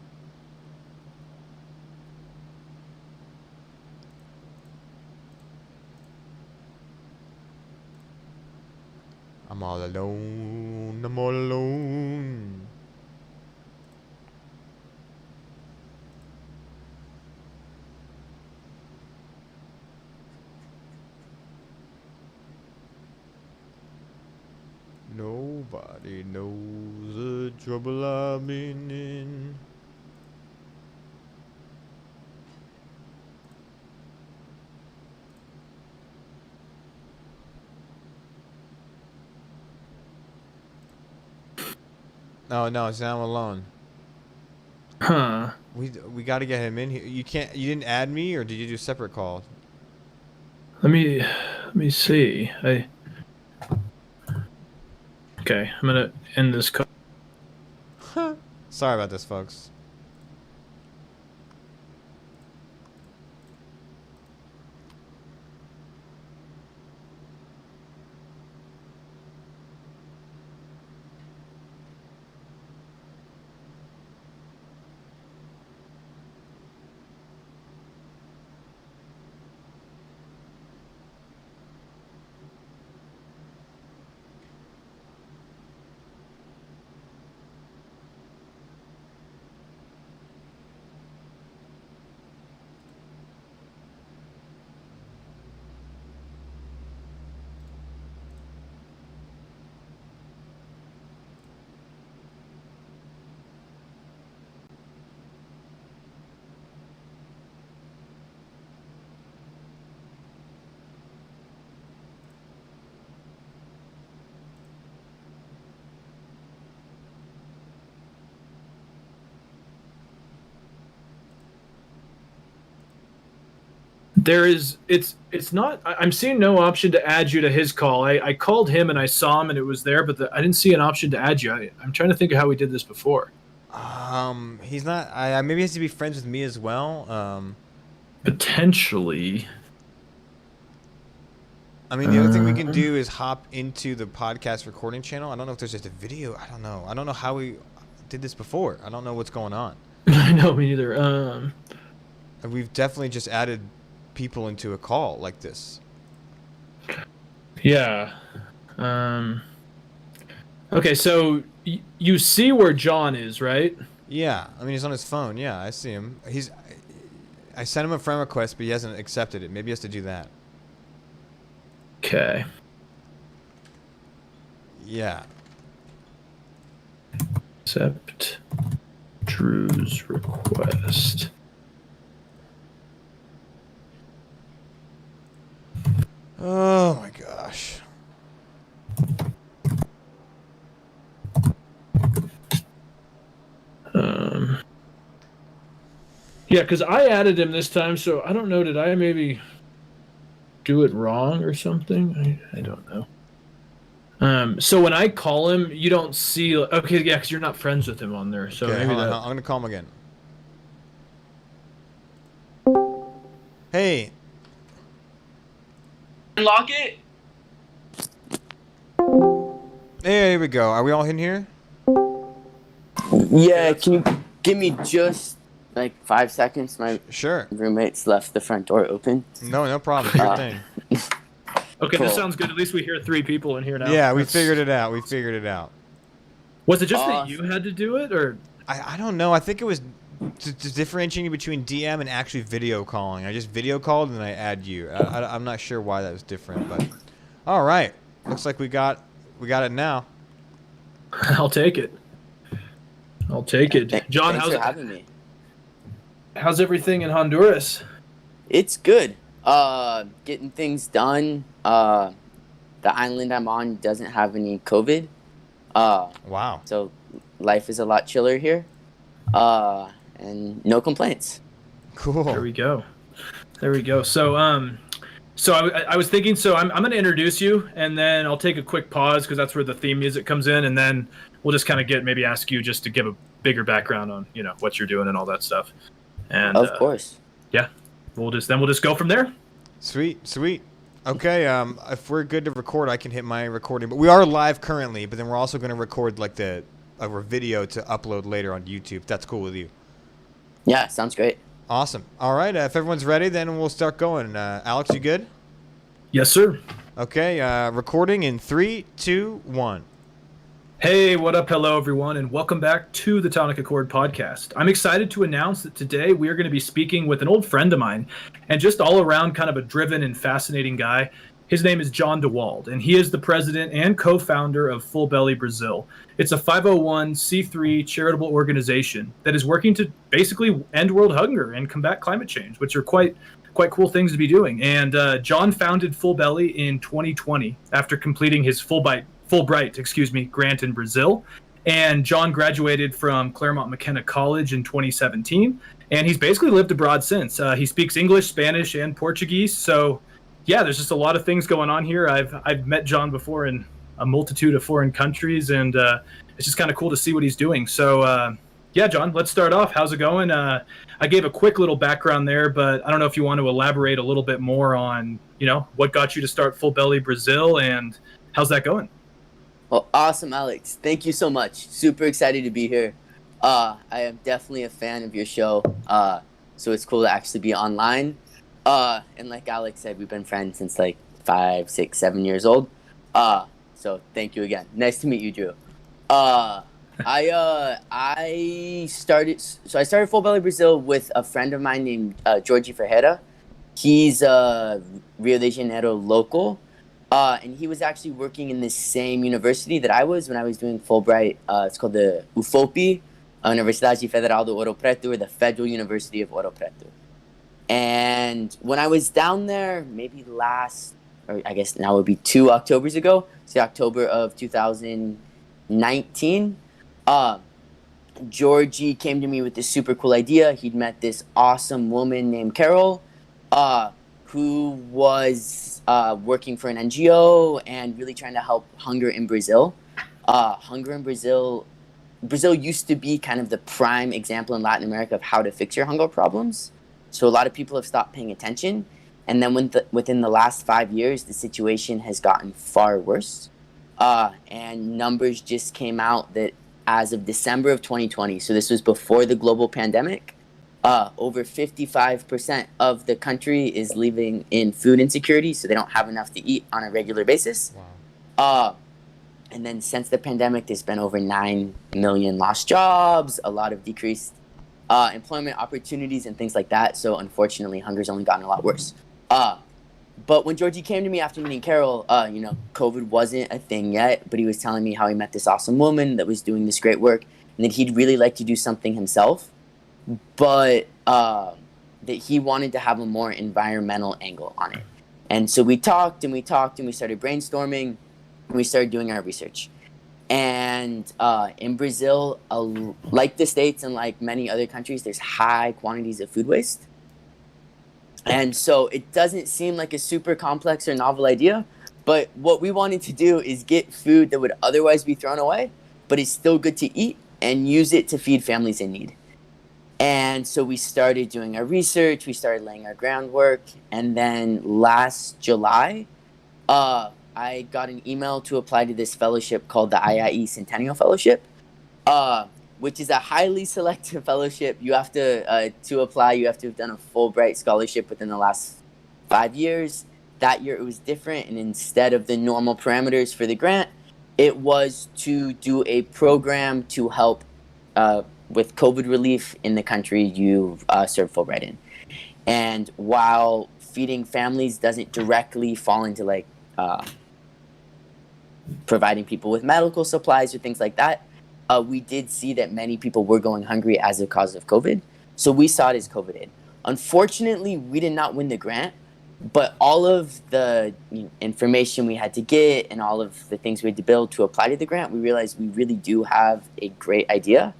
I'm all alone. I'm all alone. Nobody knows the trouble I've been in. Oh no, it's now alone. Huh. We got to get him in here. You didn't add me, or did you do a separate call? Let me see. Okay, I'm gonna end this call. Sorry about this, folks. It's not. I'm seeing no option to add you to his call. I called him and I saw him and it was there, but I didn't see an option to add you. I'm trying to think of how we did this before. He's not. Maybe he has to be friends with me as well. Potentially. I mean, the other thing we can do is hop into the podcast recording channel. I don't know if there's just a video. I don't know. I don't know how we did this before. I don't know what's going on. I know, me neither. We've definitely just added people into a call like this. Yeah. Okay, so you see where John is, right? Yeah. I mean, he's on his phone. Yeah, I see him. I sent him a friend request, but he hasn't accepted it. Maybe he has to do that. Okay. Yeah. Accept Drew's request. Oh my gosh. Yeah, because I added him this time, so I don't know. Did I maybe do it wrong or something? I don't know. So when I call him, you don't see. Okay, yeah, because you're not friends with him on there. So okay, maybe I'm gonna call him again. Hey. Unlock it. Hey, here we go. Are we all in here? Yeah, can you give me just like 5 seconds? My Sure. roommates left the front door open. No problem. Sure thing. Okay, Cool. this sounds good. At least we hear 3 people in here now. Yeah, we figured it out. We figured it out. Was it just that you had to do it, or? I don't know. I think it was differentiating between DM and actually video calling. I just video called and then I add you. I'm not sure why that was different, but all right. Looks like we got it now. I'll take it. I'll take it. John, Thanks for having me. how's everything in Honduras? It's good. Getting things done. The island I'm on doesn't have any COVID. Wow. So life is a lot chiller here. And no complaints. Cool. There we go. There we go. So I was thinking. So I'm going to introduce you, and then I'll take a quick pause because that's where the theme music comes in, and then we'll just kind of maybe ask you just to give a bigger background on what you're doing and all that stuff. And Of course. yeah, we'll just go from there. Sweet. Okay, if we're good to record, I can hit my recording. But we are live currently, but then we're also going to record like our video to upload later on YouTube. If that's cool with you. Yeah, sounds great. Awesome. All right, if everyone's ready, then we'll start going. Alex, you good? Yes, sir. Okay, recording in 3, 2, 1. Hey, what up? Hello, everyone, and welcome back to the Tonic Accord podcast. I'm excited to announce that today we are going to be speaking with an old friend of mine and just all around kind of a driven and fascinating guy. His name is John DeWald, and he is the president and co-founder of BELLY Brazil. It's a 501c3 charitable organization that is working to basically end world hunger and combat climate change, which are quite cool things to be doing. And John founded BELLY in 2020 after completing his Fulbright grant in Brazil. And John graduated from Claremont McKenna College in 2017, and he's basically lived abroad since. He speaks English, Spanish, and Portuguese. So, yeah, there's just a lot of things going on here. I've met John before in a multitude of foreign countries, and it's just kind of cool to see what he's doing. So, yeah, John, let's start off. How's it going? I gave a quick little background there, but I don't know if you want to elaborate a little bit more on, what got you to start Full Belly Brazil, and how's that going? Well, awesome, Alex. Thank you so much. Super excited to be here. I am definitely a fan of your show, so it's cool to actually be online. And like Alex said, we've been friends since like 5, 6, 7 years old. So thank you again. Nice to meet you, Drew. I started Full Belly Brazil with a friend of mine named Jorge Ferreira. He's a Rio de Janeiro local. And he was actually working in the same university that I was when I was doing Fulbright. It's called the UFOP, Universidade Federal do Ouro Preto, or the Federal University of Ouro Preto. And when I was down there, maybe or I guess now it would be 2 Octobers ago, it's the October of 2019, Georgie came to me with this super cool idea. He'd met this awesome woman named Carol, who was working for an NGO and really trying to help hunger in Brazil. Hunger in Brazil used to be kind of the prime example in Latin America of how to fix your hunger problems. So a lot of people have stopped paying attention. And then within the last 5 years, the situation has gotten far worse. And numbers just came out that as of December of 2020, so this was before the global pandemic, over 55% of the country is living in food insecurity, so they don't have enough to eat on a regular basis. Wow. And then since the pandemic, there's been over 9 million lost jobs, a lot of decreased employment opportunities and things like that. So unfortunately, hunger's only gotten a lot worse. But when Georgie came to me after meeting Carol, COVID wasn't a thing yet, but he was telling me how he met this awesome woman that was doing this great work and that he'd really like to do something himself, but that he wanted to have a more environmental angle on it. And so we talked and we started brainstorming and we started doing our research. And in Brazil, like the States and like many other countries, there's high quantities of food waste. And so it doesn't seem like a super complex or novel idea, but what we wanted to do is get food that would otherwise be thrown away, but is still good to eat, and use it to feed families in need. And so we started doing our research, we started laying our groundwork, and then last July, I got an email to apply to this fellowship called the IIE Centennial Fellowship, which is a highly selective fellowship. You have to apply, you have to have done a Fulbright scholarship within the last 5 years. That year it was different, and instead of the normal parameters for the grant, it was to do a program to help with COVID relief in the country you serve Fulbright in. And while feeding families doesn't directly fall into like providing people with medical supplies or things like that, we did see that many people were going hungry as a cause of COVID. So we saw it as COVID aid. Unfortunately, we did not win the grant, but all of the information we had to get and all of the things we had to build to apply to the grant, we realized we really do have a great idea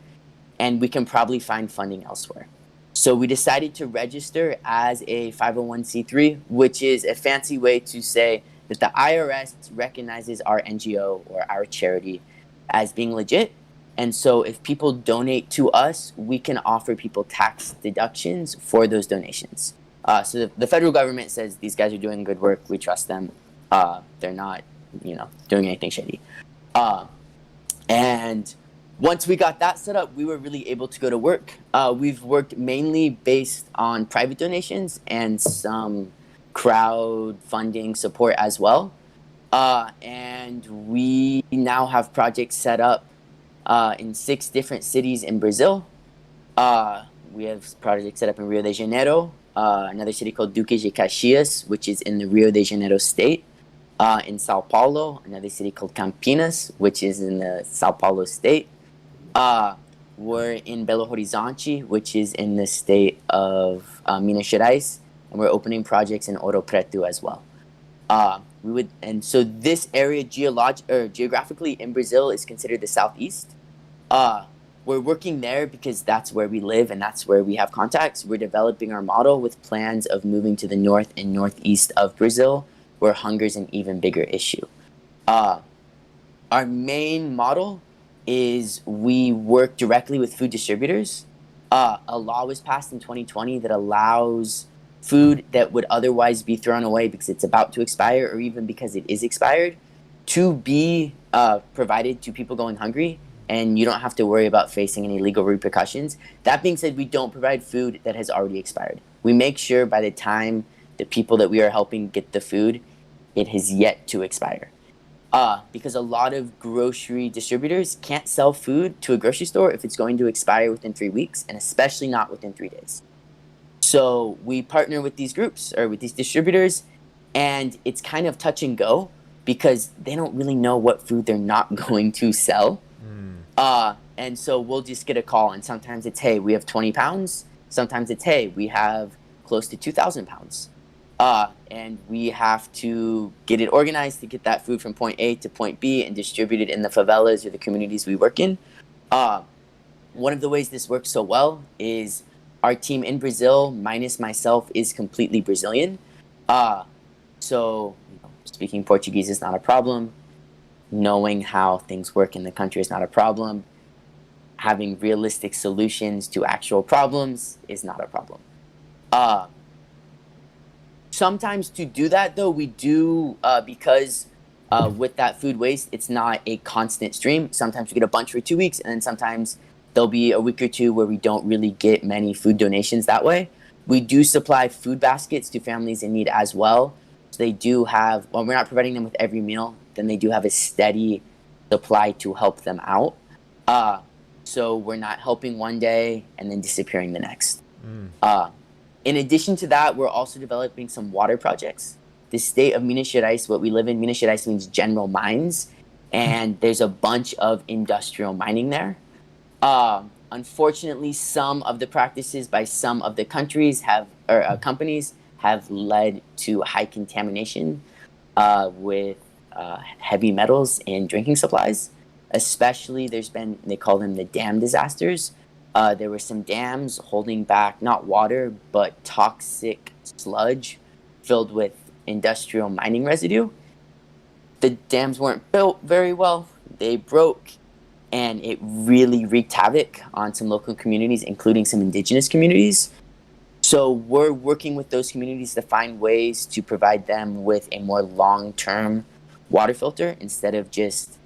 and we can probably find funding elsewhere. So we decided to register as a 501c3, which is a fancy way to say that the IRS recognizes our NGO or our charity as being legit. And so if people donate to us, we can offer people tax deductions for those donations. So the federal government says these guys are doing good work. We trust them. They're not, doing anything shady. And once we got that set up, we were really able to go to work. We've worked mainly based on private donations and some crowdfunding support as well. And we now have projects set up in 6 different cities in Brazil. We have projects set up in Rio de Janeiro, another city called Duque de Caxias, which is in the Rio de Janeiro state. In Sao Paulo, another city called Campinas, which is in the Sao Paulo state. We're in Belo Horizonte, which is in the state of Minas Gerais, and we're opening projects in Ouro Preto as well. So this area geographically in Brazil is considered the southeast. We're working there because that's where we live and that's where we have contacts. We're developing our model with plans of moving to the north and northeast of Brazil, where hunger is an even bigger issue. Uh, our main model is we work directly with food distributors. A law was passed in 2020 that allows food that would otherwise be thrown away because it's about to expire or even because it is expired to be provided to people going hungry, and you don't have to worry about facing any legal repercussions. That being said, we don't provide food that has already expired. We make sure by the time the people that we are helping get the food, it has yet to expire. Because a lot of grocery distributors can't sell food to a grocery store if it's going to expire within 3 weeks, and especially not within 3 days. So we partner with these groups or with these distributors, and it's kind of touch and go because they don't really know what food they're not going to sell. And so we'll just get a call, and sometimes it's, hey, we have 20 pounds. Sometimes it's, hey, we have close to 2,000 pounds. And we have to get it organized to get that food from point A to point B and distribute it in the favelas or the communities we work in. One of the ways this works so well is our team in Brazil, minus myself, is completely Brazilian. So speaking Portuguese is not a problem. Knowing how things work in the country is not a problem. Having realistic solutions to actual problems is not a problem. Sometimes to do that, though, we do, because with that food waste, it's not a constant stream. Sometimes we get a bunch for 2 weeks, and then sometimes there'll be a week or two where we don't really get many food donations that way. We do supply food baskets to families in need as well. So they do have, well, we're not providing them with every meal, then they do have a steady supply to help them out. So we're not helping one day and then disappearing the next. In addition to that, we're also developing some water projects. The state of Minas Gerais, what we live in, Minas Gerais means general mines, and there's a bunch of industrial mining there. Unfortunately, some of the practices by some of the countries companies have led to high contamination with heavy metals in drinking supplies. Especially, they call them the dam disasters. There were some dams holding back not water, but toxic sludge filled with industrial mining residue. The dams weren't built very well. They broke, and it really wreaked havoc on some local communities, including some indigenous communities. So we're working with those communities to find ways to provide them with a more long-term water filter instead of just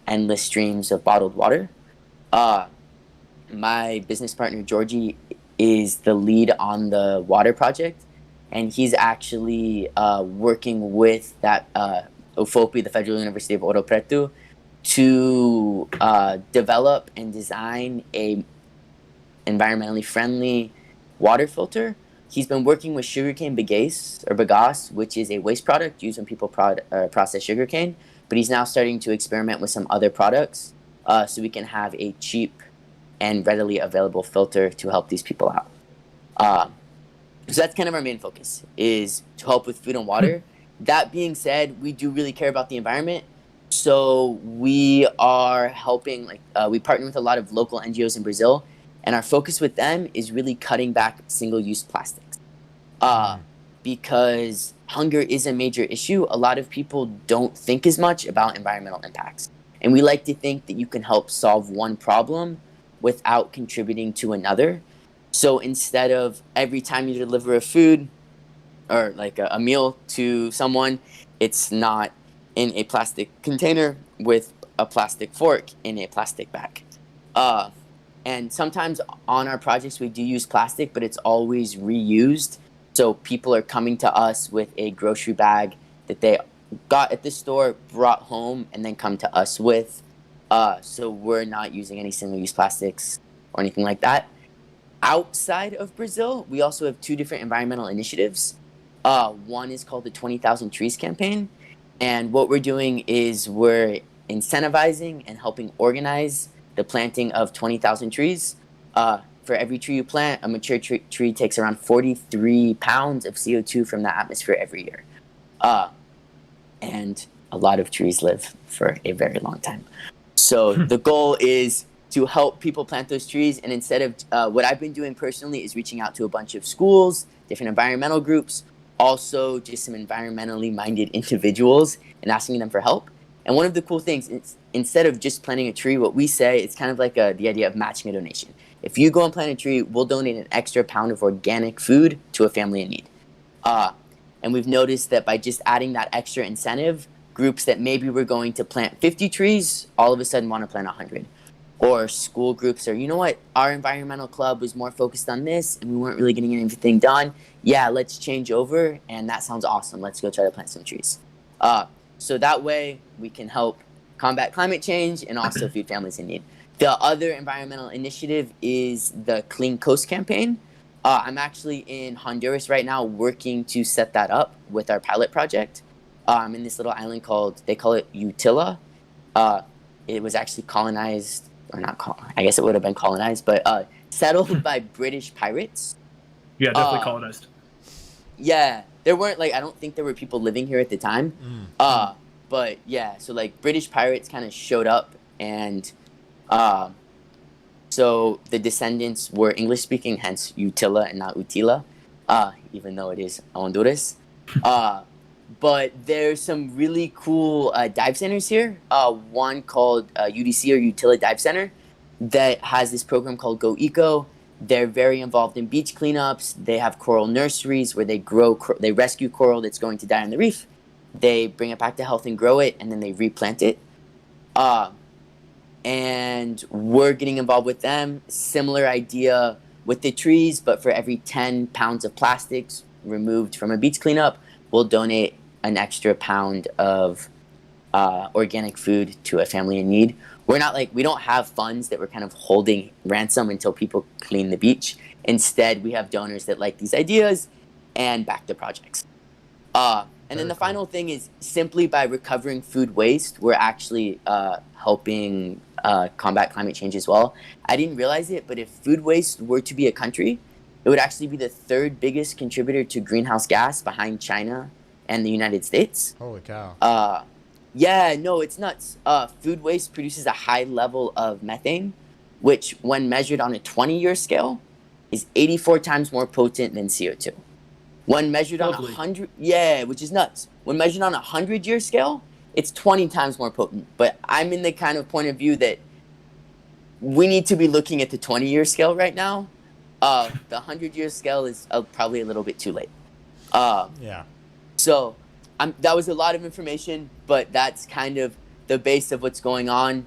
endless streams of bottled water. My business partner, Georgie, is the lead on the water project, and he's actually working with that UFOP, the Federal University of Ouro Preto, to develop and design a environmentally friendly water filter. He's been working with sugarcane bagasse, which is a waste product used when people process sugarcane, but he's now starting to experiment with some other products so we can have a cheap and readily available filter to help these people out. So that's kind of our main focus, is to help with food and water. That being said, we do really care about the environment. So we are helping, we partner with a lot of local NGOs in Brazil, and our focus with them is really cutting back single-use plastics. Because hunger is a major issue, a lot of people don't think as much about environmental impacts. And we like to think that you can help solve one problem without contributing to another. So instead of every time you deliver a food or like a meal to someone, it's not in a plastic container with a plastic fork in a plastic bag. And sometimes on our projects we do use plastic, but it's always reused. So people are coming to us with a grocery bag that they got at the store, brought home, and then come to us with. So we're not using any single-use plastics or anything like that. Outside of Brazil, we also have two different environmental initiatives. One is called the 20,000 Trees campaign. And what we're doing is we're incentivizing and helping organize the planting of 20,000 trees. For every tree you plant, a mature tree takes around 43 pounds of CO2 from the atmosphere every year. And a lot of trees live for a very long time. So the goal is to help people plant those trees. And instead of what I've been doing personally is reaching out to a bunch of schools, different environmental groups, also just some environmentally minded individuals, and asking them for help. And one of the cool things is, instead of just planting a tree, what we say, it's kind of like the idea of matching a donation. If you go and plant a tree, we'll donate an extra pound of organic food to a family in need. And we've noticed that by just adding that extra incentive, groups that maybe were going to plant 50 trees all of a sudden want to plant 100. Or school groups are, you know what, our environmental club was more focused on this and we weren't really getting anything done. Yeah, let's change over, and that sounds awesome. Let's go try to plant some trees. So that way we can help combat climate change and also feed families in need. The other environmental initiative is the Clean Coast campaign. I'm actually in Honduras right now working to set that up with our pilot project. I'm in this little island they call it Utila. It was actually colonized, or not colonized, I guess it would have been colonized, but settled by British pirates. Yeah, definitely colonized. Yeah, there weren't, I don't think there were people living here at the time. But yeah, so British pirates kind of showed up, and so the descendants were English speaking, hence Utila and not Utila, even though it is Honduras. But there's some really cool dive centers here. One called UDC, or Utila Dive Center, that has this program called Go Eco. They're very involved in beach cleanups. They have coral nurseries where they rescue coral that's going to die on the reef. They bring it back to health and grow it, and then they replant it. And we're getting involved with them. Similar idea with the trees, but for every 10 pounds of plastics removed from a beach cleanup, we'll donate an extra pound of organic food to a family in need. We're not we don't have funds that we're kind of holding ransom until people clean the beach. Instead, we have donors that like these ideas and back the projects. And then the final thing is, simply by recovering food waste, we're actually helping combat climate change as well. I didn't realize it, but if food waste were to be a country, it would actually be the third biggest contributor to greenhouse gas behind China and the United States. Holy cow. Yeah, no, it's nuts. Food waste produces a high level of methane, which when measured on a 20-year scale is 84 times more potent than CO2. When measured on 100, which is nuts. When measured on a 100-year scale, it's 20 times more potent. But I'm in the kind of point of view that we need to be looking at the 20-year scale right now. The 100-year scale is probably a little bit too late. So that was a lot of information, but that's kind of the base of what's going on.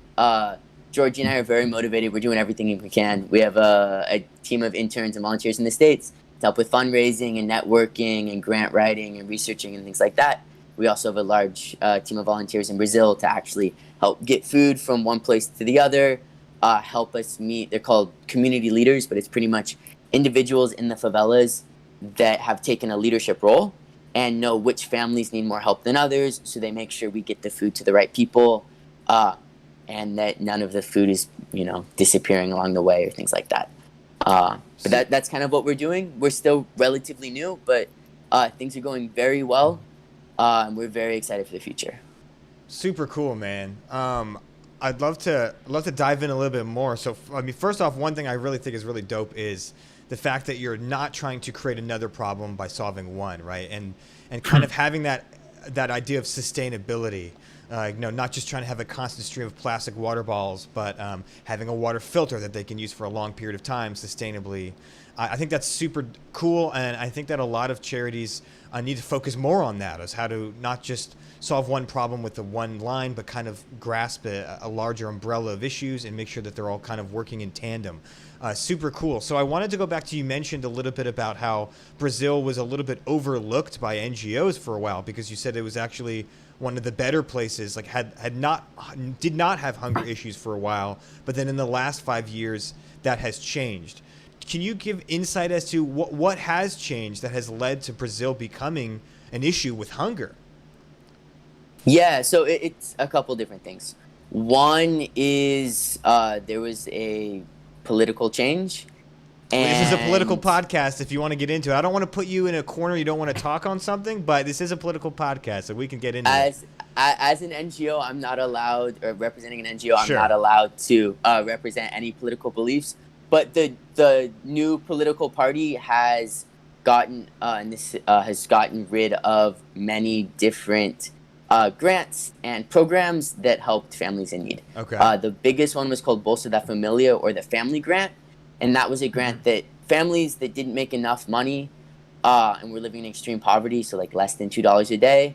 Georgie and I are very motivated. We're doing everything we can. We have a team of interns and volunteers in the States to help with fundraising and networking and grant writing and researching and things like that. We also have a large team of volunteers in Brazil to actually help get food from one place to the other, help us meet. They're called community leaders, but it's pretty much individuals in the favelas that have taken a leadership role and know which families need more help than others, so they make sure we get the food to the right people, and that none of the food is, disappearing along the way or things like that. But that's kind of what we're doing. We're still relatively new, but things are going very well, and we're very excited for the future. Super cool, man. I'd love to dive in a little bit more. So, first off, one thing I really think is really dope is the fact that you're not trying to create another problem by solving one, right? And kind of having that idea of sustainability, not just trying to have a constant stream of plastic water bottles, but having a water filter that they can use for a long period of time sustainably. I think that's super cool, and I think that a lot of charities need to focus more on that, as how to not just solve one problem with the one line, but kind of grasp a larger umbrella of issues and make sure that they're all kind of working in tandem. Super cool. So I wanted to go back to, you mentioned a little bit about how Brazil was a little bit overlooked by NGOs for a while, because you said it was actually one of the better places, did not have hunger issues for a while, but then in the last 5 years that has changed. Can you give insight as to what has changed that has led to Brazil becoming an issue with hunger? Yeah, so it's a couple different things. One is there was a political change. This is a political podcast if you want to get into it. I don't want to put you in a corner you don't want to talk on something, but this is a political podcast, so we can get into it. as an NGO, I'm not allowed, or representing an NGO, I'm Sure. not allowed to represent any political beliefs. But the new political party has gotten rid of many different grants and programs that helped families in need. Okay. The biggest one was called Bolsa da Familia, or the Family Grant, and that was a grant that families that didn't make enough money and were living in extreme poverty, so like less than $2 a day,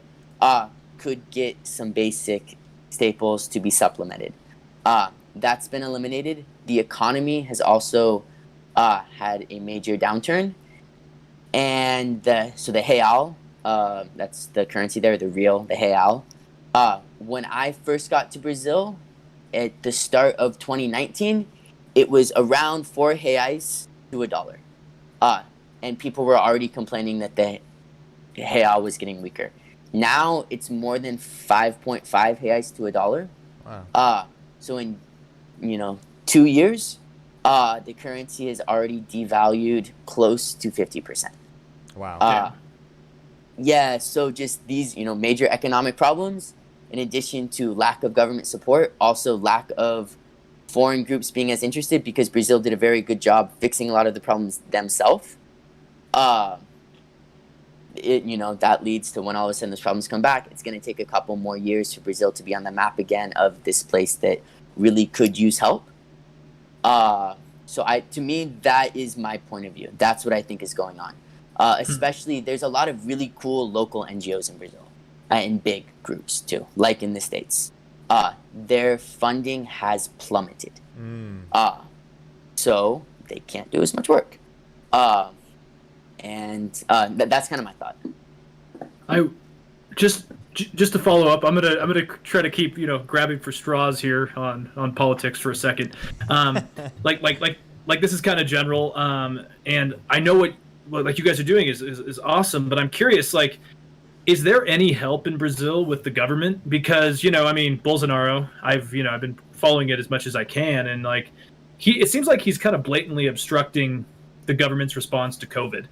could get some basic staples to be supplemented. That's been eliminated. The economy has also had a major downturn, and so the real, that's the currency there, the real. When I first got to Brazil at the start of 2019, it was around 4 reais to a dollar. And people were already complaining that the real was getting weaker. Now it's more than 5.5 reais to a dollar. Wow. So in 2 years, the currency has already devalued close to 50%. Wow. Yeah, so just these, major economic problems, in addition to lack of government support, also lack of foreign groups being as interested, because Brazil did a very good job fixing a lot of the problems themselves. That leads to when all of a sudden those problems come back, it's going to take a couple more years for Brazil to be on the map again of this place that really could use help. To me, that is my point of view. That's what I think is going on. Especially, there's a lot of really cool local NGOs in Brazil, and big groups too, like in the States. Their funding has plummeted. So they can't do as much work. That's kind of my thought. I just to follow up, I'm gonna try to keep grabbing for straws here on politics for a second. Like this is kind of general, and I know what like you guys are doing is awesome, but I'm curious, like, is there any help in Brazil with the government? Because Bolsonaro, I've been following it as much as I can, and like it seems like he's kind of blatantly obstructing the government's response to COVID,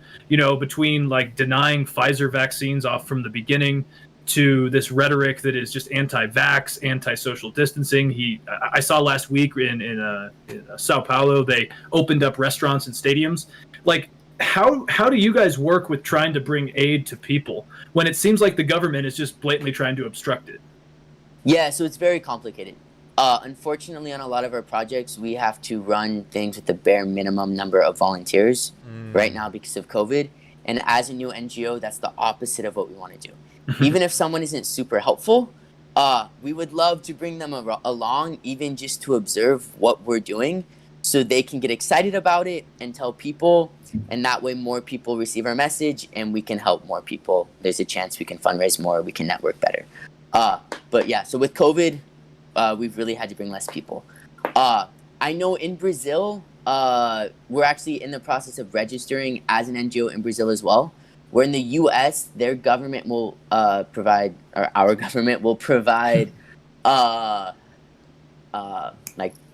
between like denying Pfizer vaccines off from the beginning to this rhetoric that is just anti-vax, anti-social distancing. I saw last week in Sao Paulo, they opened up restaurants and stadiums. Like, how do you guys work with trying to bring aid to people when it seems like the government is just blatantly trying to obstruct it? Yeah, so it's very complicated. Unfortunately, on a lot of our projects, we have to run things with the bare minimum number of volunteers right now because of COVID. And as a new NGO, that's the opposite of what we want to do. Even if someone isn't super helpful, we would love to bring them along, even just to observe what we're doing, so they can get excited about it and tell people. And that way more people receive our message and we can help more people. There's a chance we can fundraise more, we can network better. But yeah, so with COVID, we've really had to bring less people. I know in Brazil, we're actually in the process of registering as an NGO in Brazil as well. Where in the U.S., their government will provide, or our government will provide, like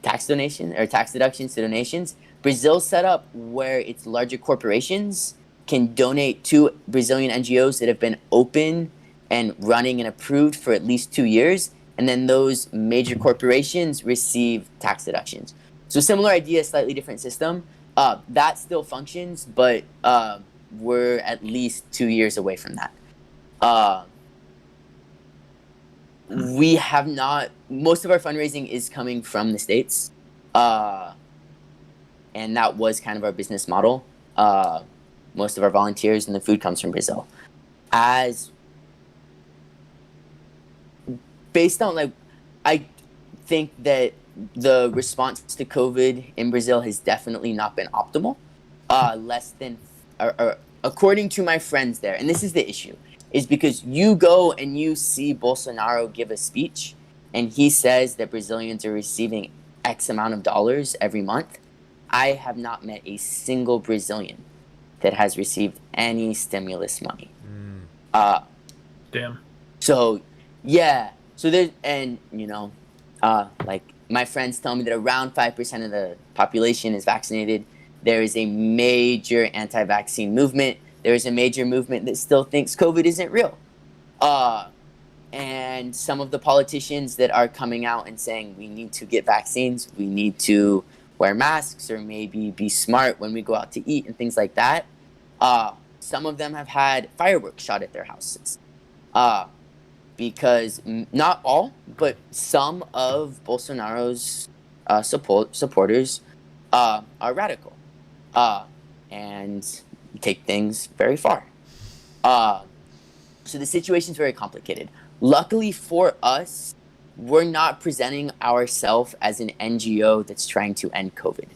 tax donation or tax deductions to donations. Brazil's set up where its larger corporations can donate to Brazilian NGOs that have been open and running and approved for at least 2 years. And then those major corporations receive tax deductions. So similar idea, slightly different system. That still functions, but we're at least 2 years away from that. We have not, most of our fundraising is coming from the States. And that was kind of our business model. Most of our volunteers and the food comes from Brazil. Based on I think that the response to COVID in Brazil has definitely not been optimal. According to my friends there, and this is the issue, is because you go and you see Bolsonaro give a speech, and he says that Brazilians are receiving X amount of dollars every month. I have not met a single Brazilian that has received any stimulus money. Damn. So, yeah. So there's, and my friends tell me that around 5% of the population is vaccinated. There is a major anti-vaccine movement. There is a major movement that still thinks COVID isn't real. and some of the politicians that are coming out and saying we need to get vaccines, we need to wear masks, or maybe be smart when we go out to eat and things like that. Some of them have had fireworks shot at their houses. Because not all, but some of Bolsonaro's supporters are radical and take things very far. So the situation is very complicated. Luckily for us, we're not presenting ourselves as an NGO that's trying to end COVID.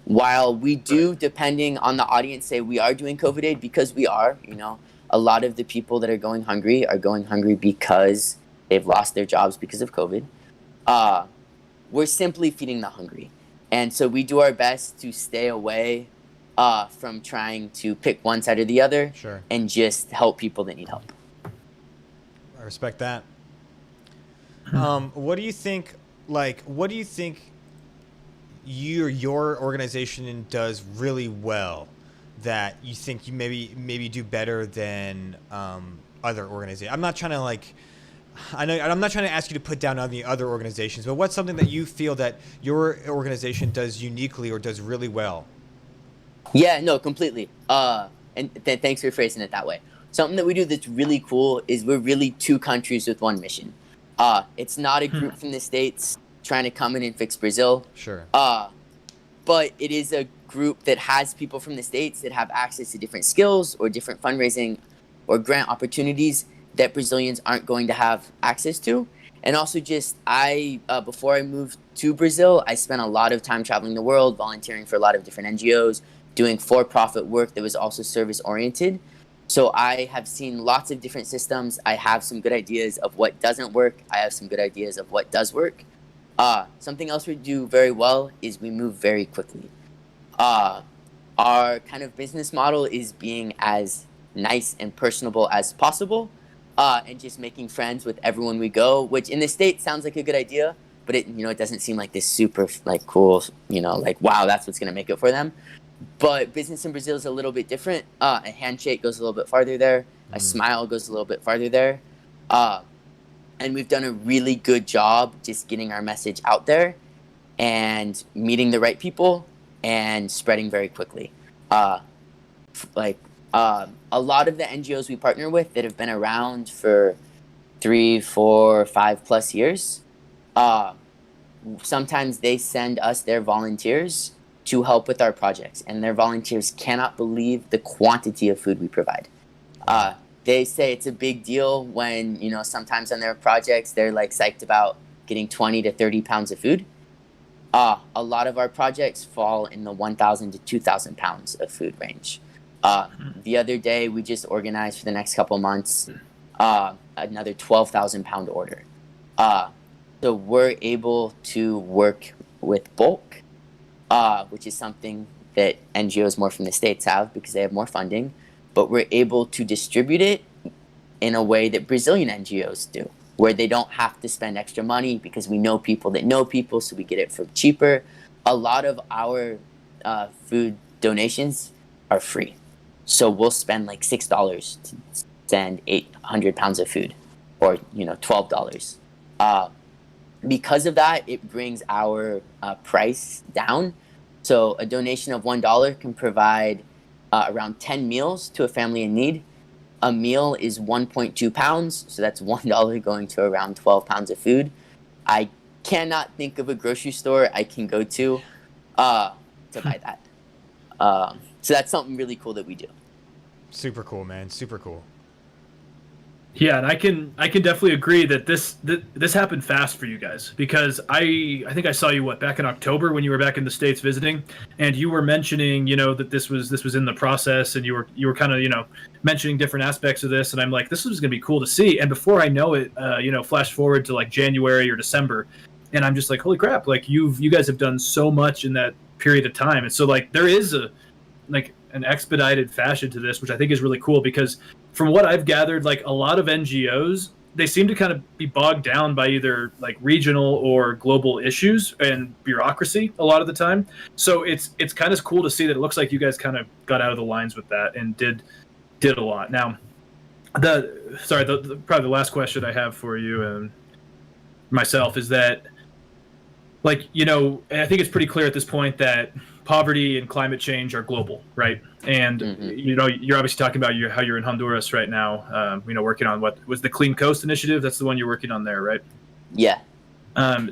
While we do, depending on the audience, say we are doing COVID aid, because we are, a lot of the people that are going hungry because they've lost their jobs because of COVID. We're simply feeding the hungry. And so we do our best to stay away from trying to pick one side or the other. Sure. And just help people that need help. I respect that. What do you think, your organization does really well that you think you maybe do better than other organizations? I'm not trying to I'm not trying to ask you to put down on the other organizations, but what's something that you feel that your organization does uniquely or does really well? Yeah, no, completely. And thanks for phrasing it that way. Something that we do that's really cool is we're really two countries with one mission. It's not a group from the States trying to come in and fix Brazil. Sure. But it is a group that has people from the States that have access to different skills or different fundraising or grant opportunities that Brazilians aren't going to have access to. And also before I moved to Brazil, I spent a lot of time traveling the world, volunteering for a lot of different NGOs, doing for-profit work that was also service-oriented. So I have seen lots of different systems. I have some good ideas of what doesn't work. I have some good ideas of what does work. Something else we do very well is we move very quickly. Our kind of business model is being as nice and personable as possible, and just making friends with everyone we go, which in the States sounds like a good idea, but it doesn't seem like this super cool, wow, that's what's going to make it for them. But business in Brazil is a little bit different. A handshake goes a little bit farther there. A smile goes a little bit farther there. And we've done a really good job just getting our message out there and meeting the right people and spreading very quickly. A lot of the NGOs we partner with that have been around for 3, 4, 5+ years, sometimes they send us their volunteers to help with our projects, and their volunteers cannot believe the quantity of food we provide. They say it's a big deal when, sometimes on their projects, they're psyched about getting 20 to 30 pounds of food. A lot of our projects fall in the 1,000 to 2,000 pounds of food range. The other day, we just organized for the next couple months another 12,000 pound order. So we're able to work with bulk, which is something that NGOs more from the States have because they have more funding, but we're able to distribute it in a way that Brazilian NGOs do, where they don't have to spend extra money because we know people that know people, so we get it for cheaper. A lot of our food donations are free. So we'll spend $6 to send 800 pounds of food, or $12. Because of that, it brings our price down. So a donation of $1 can provide around 10 meals to a family in need. A meal is 1.2 pounds, so that's $1 going to around 12 pounds of food. I cannot think of a grocery store I can go to buy that. So that's something really cool that we do. Super cool, man. Super cool. Yeah, and I can definitely agree that this happened fast for you guys, because I think I saw you back in October when you were back in the States visiting, and you were mentioning that this was in the process, and you were kind of mentioning different aspects of this, and I'm like, this is going to be cool to see. And before I know it, flash forward to January or December, and I'm just like, holy crap! You guys have done so much in that period of time, and so there is an expedited fashion to this, which I think is really cool, because from what I've gathered, a lot of NGOs, they seem to kind of be bogged down by either regional or global issues and bureaucracy a lot of the time. So it's kind of cool to see that it looks like you guys kind of got out of the lines with that and did a lot. Now, Probably the last question I have for you and myself is that, like, I think it's pretty clear at this point that poverty and climate change are global, right? And you're obviously talking about how you're in Honduras right now. Working on what was the Clean Coast Initiative. That's the one you're working on there, right? Yeah.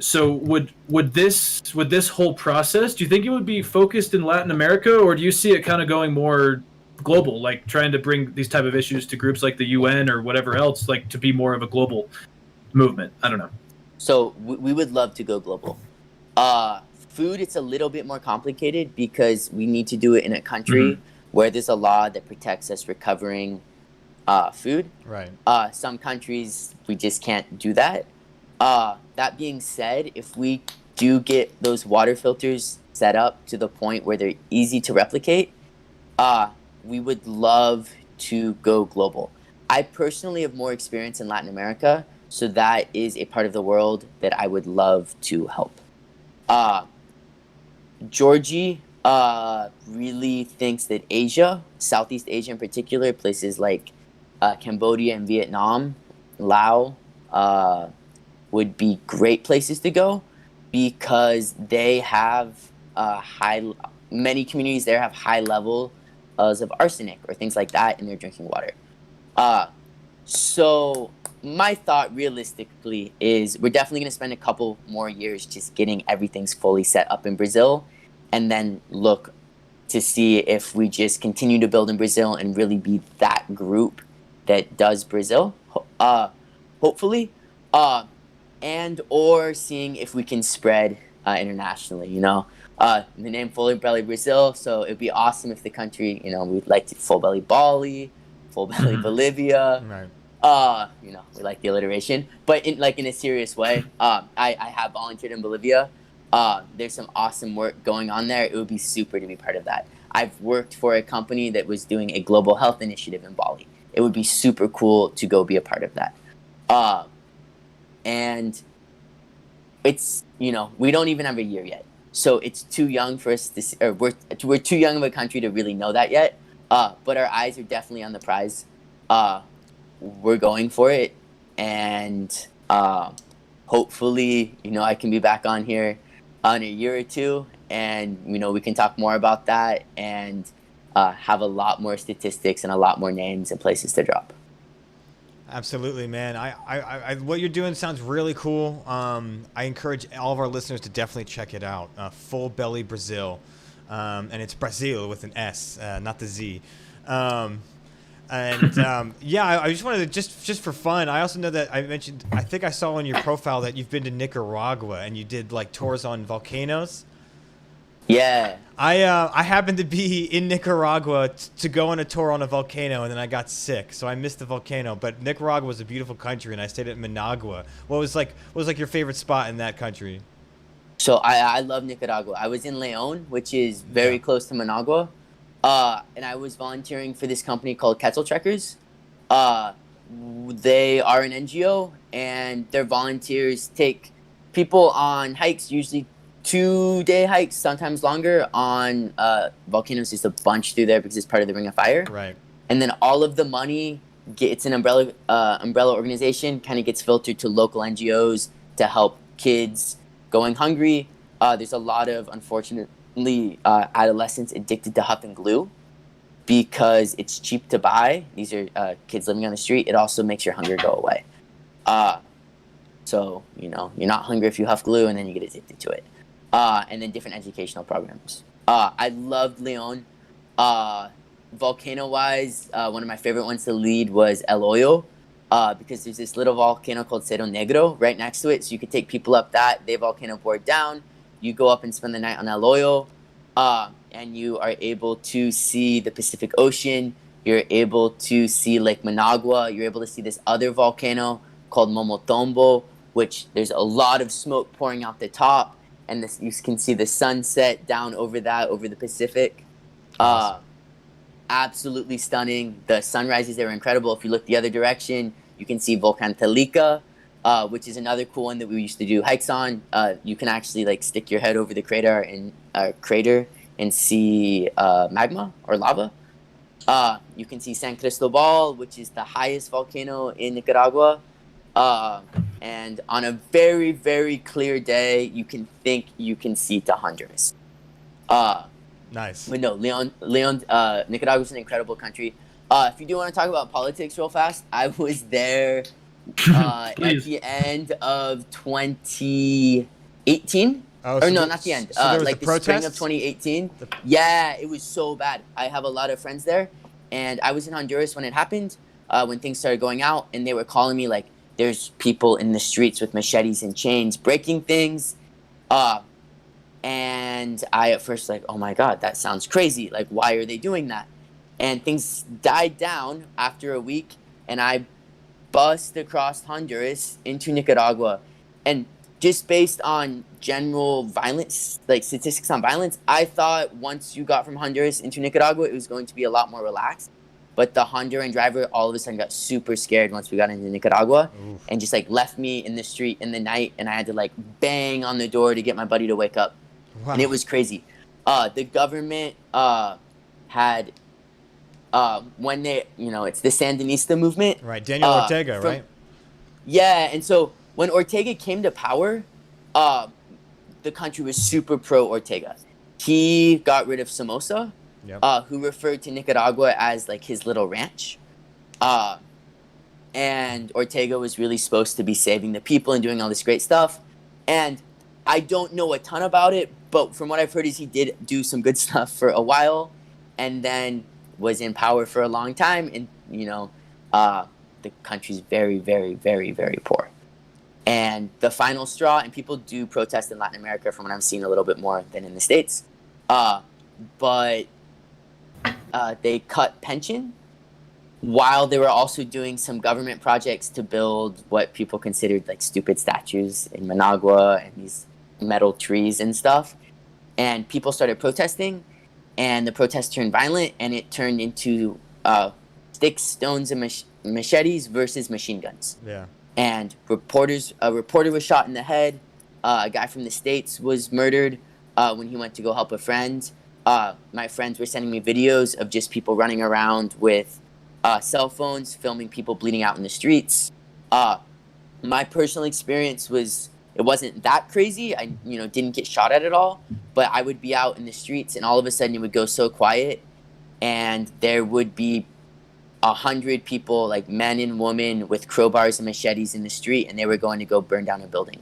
So would this whole process, do you think it would be focused in Latin America, or do you see it kind of going more global, like trying to bring these type of issues to groups like the UN or whatever else, like to be more of a global movement? I don't know. So we would love to go global. Food, it's a little bit more complicated because we need to do it in a country where there's a law that protects us recovering food. Right. Some countries, we just can't do that. That being said, if we do get those water filters set up to the point where they're easy to replicate, we would love to go global. I personally have more experience in Latin America, so that is a part of the world that I would love to help. Georgie really thinks that Asia, Southeast Asia in particular, places like Cambodia and Vietnam, Laos, would be great places to go because they have many communities there have high levels of arsenic or things like that in their drinking water. So my thought realistically is we're definitely going to spend a couple more years just getting everything's fully set up in Brazil and then look to see if we just continue to build in Brazil and really be that group that does Brazil, hopefully, and or seeing if we can spread internationally, the name Full Belly Brazil, so it'd be awesome if the country, we'd like to Full Belly Bali, Full Belly Bolivia. Right. We like the alliteration, but in a serious way. I have volunteered in Bolivia. There's some awesome work going on there. It would be super to be part of that. I've worked for a company that was doing a global health initiative in Bali. It would be super cool to go be a part of that. And it's, we don't even have a year yet. So it's too young for us to, we're too young of a country to really know that yet. But our eyes are definitely on the prize. We're going for it. And hopefully, I can be back on here in a year or two. And, we can talk more about that and have a lot more statistics and a lot more names and places to drop. Absolutely, man. I what you're doing sounds really cool. I encourage all of our listeners to definitely check it out. Full Belly Brazil, and it's Brazil with an S, not the Z. I just wanted to just for fun. I also know that I think I saw on your profile that you've been to Nicaragua and you did like tours on volcanoes. Yeah. I happened to be in Nicaragua to go on a tour on a volcano, and then I got sick, so I missed the volcano. But Nicaragua was a beautiful country, and I stayed at Managua. What was your favorite spot in that country? So I love Nicaragua. I was in León, which is very close to Managua, and I was volunteering for this company called Quetzal Trekkers. They are an NGO, and their volunteers take people on hikes, usually 2-day hikes, sometimes longer, on volcanoes. There's a bunch through there because it's part of the Ring of Fire. Right. And then all of the money, it's an umbrella organization, kind of gets filtered to local NGOs to help kids going hungry. There's a lot of, unfortunately, adolescents addicted to huff and glue because it's cheap to buy. These are kids living on the street. It also makes your hunger go away. So, you're not hungry if you huff glue, and then you get addicted to it. And then different educational programs. I loved León. Volcano-wise, one of my favorite ones to lead was El Hoyo, because there's this little volcano called Cerro Negro right next to it. So you could take people up that. They volcano board down. You go up and spend the night on El Hoyo, and you are able to see the Pacific Ocean. You're able to see Lake Managua. You're able to see this other volcano called Momotombo, which there's a lot of smoke pouring out the top. And you can see the sunset down over the Pacific. Awesome. Absolutely stunning. The sunrises there are incredible. If you look the other direction, you can see Volcan Telica, which is another cool one that we used to do hikes on. You can actually stick your head over the crater and see magma or lava. You can see San Cristobal, which is the highest volcano in Nicaragua. And on a very, very clear day, you can think you can see to Honduras. Nice. But no, Nicaragua's an incredible country. If you do want to talk about politics real fast, I was there at Please. the end of 2018. Oh, Or so no, the- not the end. so there was Like the the spring of protests? 2018. Yeah, it was so bad. I have a lot of friends there, and I was in Honduras when it happened. When things started going out, and they were calling me like, "There's people in the streets with machetes and chains breaking things." And I at first like, "Oh my God, that sounds crazy. Like, why are they doing that?" And things died down after a week, and I bust across Honduras into Nicaragua. And just based on general violence, like statistics on violence, I thought once you got from Honduras into Nicaragua, it was going to be a lot more relaxed. But the Honduran driver all of a sudden got super scared once we got into Nicaragua. Oof. And just like left me in the street in the night, and I had to like bang on the door to get my buddy to wake up. Wow. And it was crazy. The government had when they, it's the Sandinista movement. Right, Daniel Ortega, right? Yeah, and so when Ortega came to power, the country was super pro Ortega. He got rid of Somoza, Yep. who referred to Nicaragua as like his little ranch. And Ortega was really supposed to be saving the people and doing all this great stuff. And I don't know a ton about it, but from what I've heard is he did do some good stuff for a while, and then was in power for a long time. And the country's very, very, very, very poor. And the final straw, and people do protest in Latin America from what I'm seeing a little bit more than in the States, but they cut pension while they were also doing some government projects to build what people considered like stupid statues in Managua and these metal trees and stuff. And people started protesting, and the protests turned violent, and it turned into sticks, stones, and machetes versus machine guns. Yeah. And a reporter was shot in the head. A guy from the States was murdered when he went to go help a friend. My friends were sending me videos of just people running around with cell phones, filming people bleeding out in the streets. My personal experience it wasn't that crazy. I didn't get shot at all, but I would be out in the streets, and all of a sudden it would go so quiet, and there would be 100 people, like men and women, with crowbars and machetes in the street, and they were going to go burn down a building.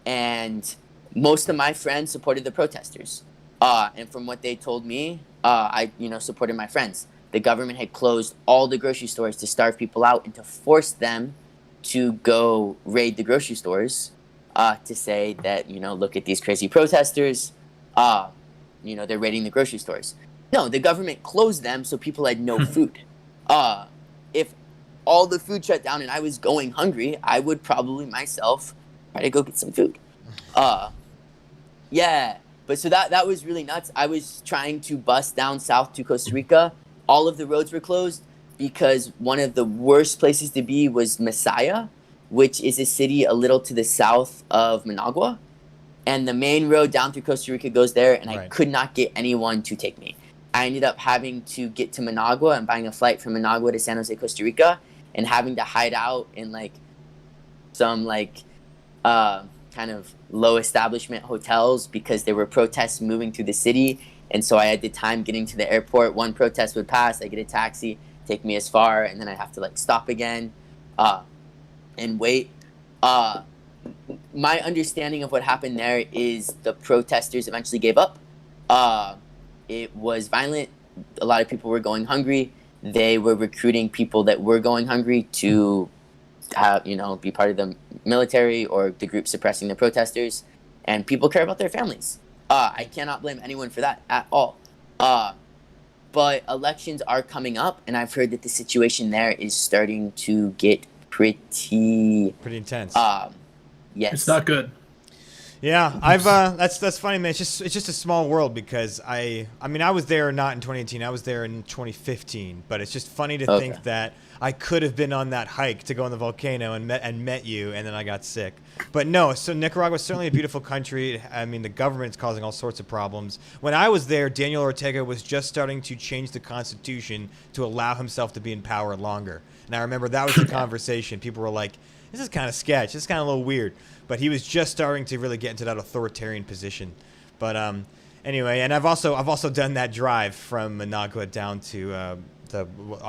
And most of my friends supported the protesters. And from what they told me, I supported my friends. The government had closed all the grocery stores to starve people out and to force them to go raid the grocery stores, to say that, look at these crazy protesters, they're raiding the grocery stores. No, the government closed them, so people had no food. If all the food shut down and I was going hungry, I would probably myself try to go get some food. Yeah, but so that was really nuts. I was trying to bus down south to Costa Rica. All of the roads were closed because one of the worst places to be was Masaya, which is a city a little to the south of Managua. And the main road down through Costa Rica goes there, and I could not get anyone to take me. I ended up having to get to Managua and buying a flight from Managua to San Jose, Costa Rica, and having to hide out in like some kind of low establishment hotels because there were protests moving through the city. And so I had the time getting to the airport. One protest would pass, I get a taxi, take me as far, and then I'd have to like stop again and wait. My understanding of what happened there is the protesters eventually gave up. It was violent. A lot of people were going hungry. They were recruiting people that were going hungry to be part of the military or the group suppressing the protesters. And people care about their families. I cannot blame anyone for that at all. But elections are coming up, and I've heard that the situation there is starting to get pretty intense. Yes. It's not good. Yeah, I've that's funny, man. It's just a small world because I mean I was there not in 2018. I was there in 2015. But it's just funny to think that I could have been on that hike to go on the volcano and met you, and then I got sick. But no, so Nicaragua is certainly a beautiful country. I mean, the government's causing all sorts of problems. When I was there, Daniel Ortega was just starting to change the constitution to allow himself to be in power longer. And I remember that was the conversation. People were like, "This is kind of sketch. This is kind of a little weird." But he was just starting to really get into that authoritarian position. But anyway, and I've also done that drive from Managua down to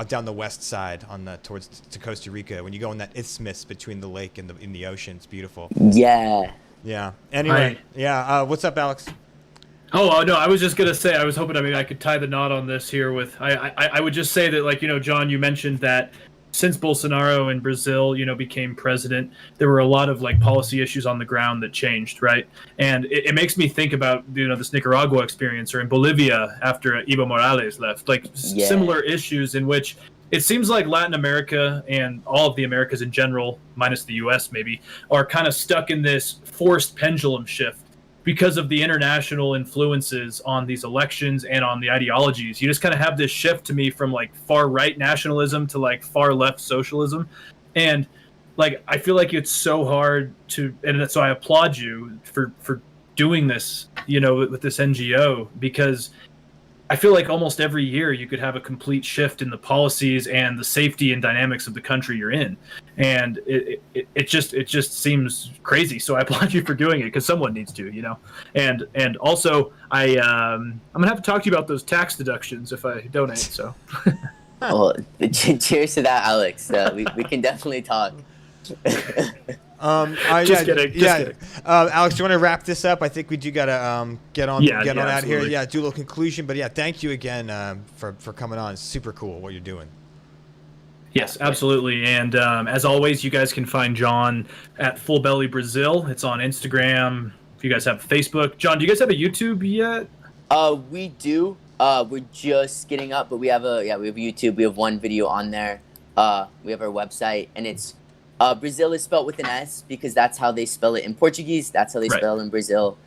down the west side towards Costa Rica. When you go in that isthmus between the lake and the ocean, it's beautiful. Yeah. Yeah. Anyway, Hi. What's up, Alex? Oh no, I was just gonna say I was hoping I could tie the knot on this here with I would just say that, like, John, you mentioned that since Bolsonaro in Brazil, became president, there were a lot of like policy issues on the ground that changed, right? And it makes me think about this Nicaragua experience, or in Bolivia after Evo Morales left, like similar issues in which it seems like Latin America and all of the Americas in general, minus the U.S. maybe, are kind of stuck in this forced pendulum shift because of the international influences on these elections and on the ideologies. You just kind of have this shift to me from like far right nationalism to like far left socialism. And like, I feel like it's so hard and so I applaud you for doing this, with this NGO, because I feel like almost every year you could have a complete shift in the policies and the safety and dynamics of the country you're in. And it just seems crazy. So I applaud you for doing it, because someone needs to, and also I'm going to have to talk to you about those tax deductions if I donate. So. Well, cheers to that, Alex. We can definitely talk. Just kidding. Alex, do you want to wrap this up? I think we do gotta get on out absolutely. here. Yeah, do a little conclusion. But yeah, thank you again for coming on. It's super cool what you're doing. Yes, absolutely. And as always, you guys can find John at Full Belly Brazil. It's on Instagram. If you guys have Facebook, John, do you guys have a YouTube yet? We do. We're just getting up, but we have a YouTube. We have one video on there. We have our website, and it's Brazil is spelled with an S because that's how they spell it in Portuguese. That's how they spell it in Brazil.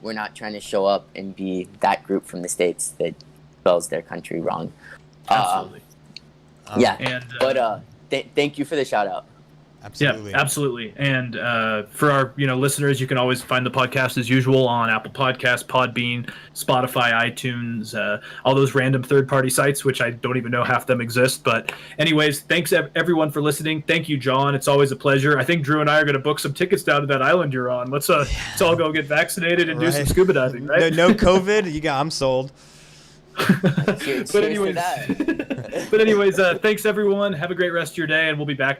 We're not trying to show up and be that group from the States that spells their country wrong. Absolutely. Thank you for the shout out. Absolutely. Yeah, absolutely. And for our listeners, you can always find the podcast as usual on Apple Podcasts, Podbean, Spotify, iTunes, all those random third-party sites, which I don't even know half them exist. But anyways, thanks everyone for listening. Thank you, John. It's always a pleasure. I think Drew and I are going to book some tickets down to that island you're on. Let's all go get vaccinated and do some scuba diving, right? No COVID. I'm sold. Cheers to that. But anyways, thanks everyone. Have a great rest of your day, and we'll be back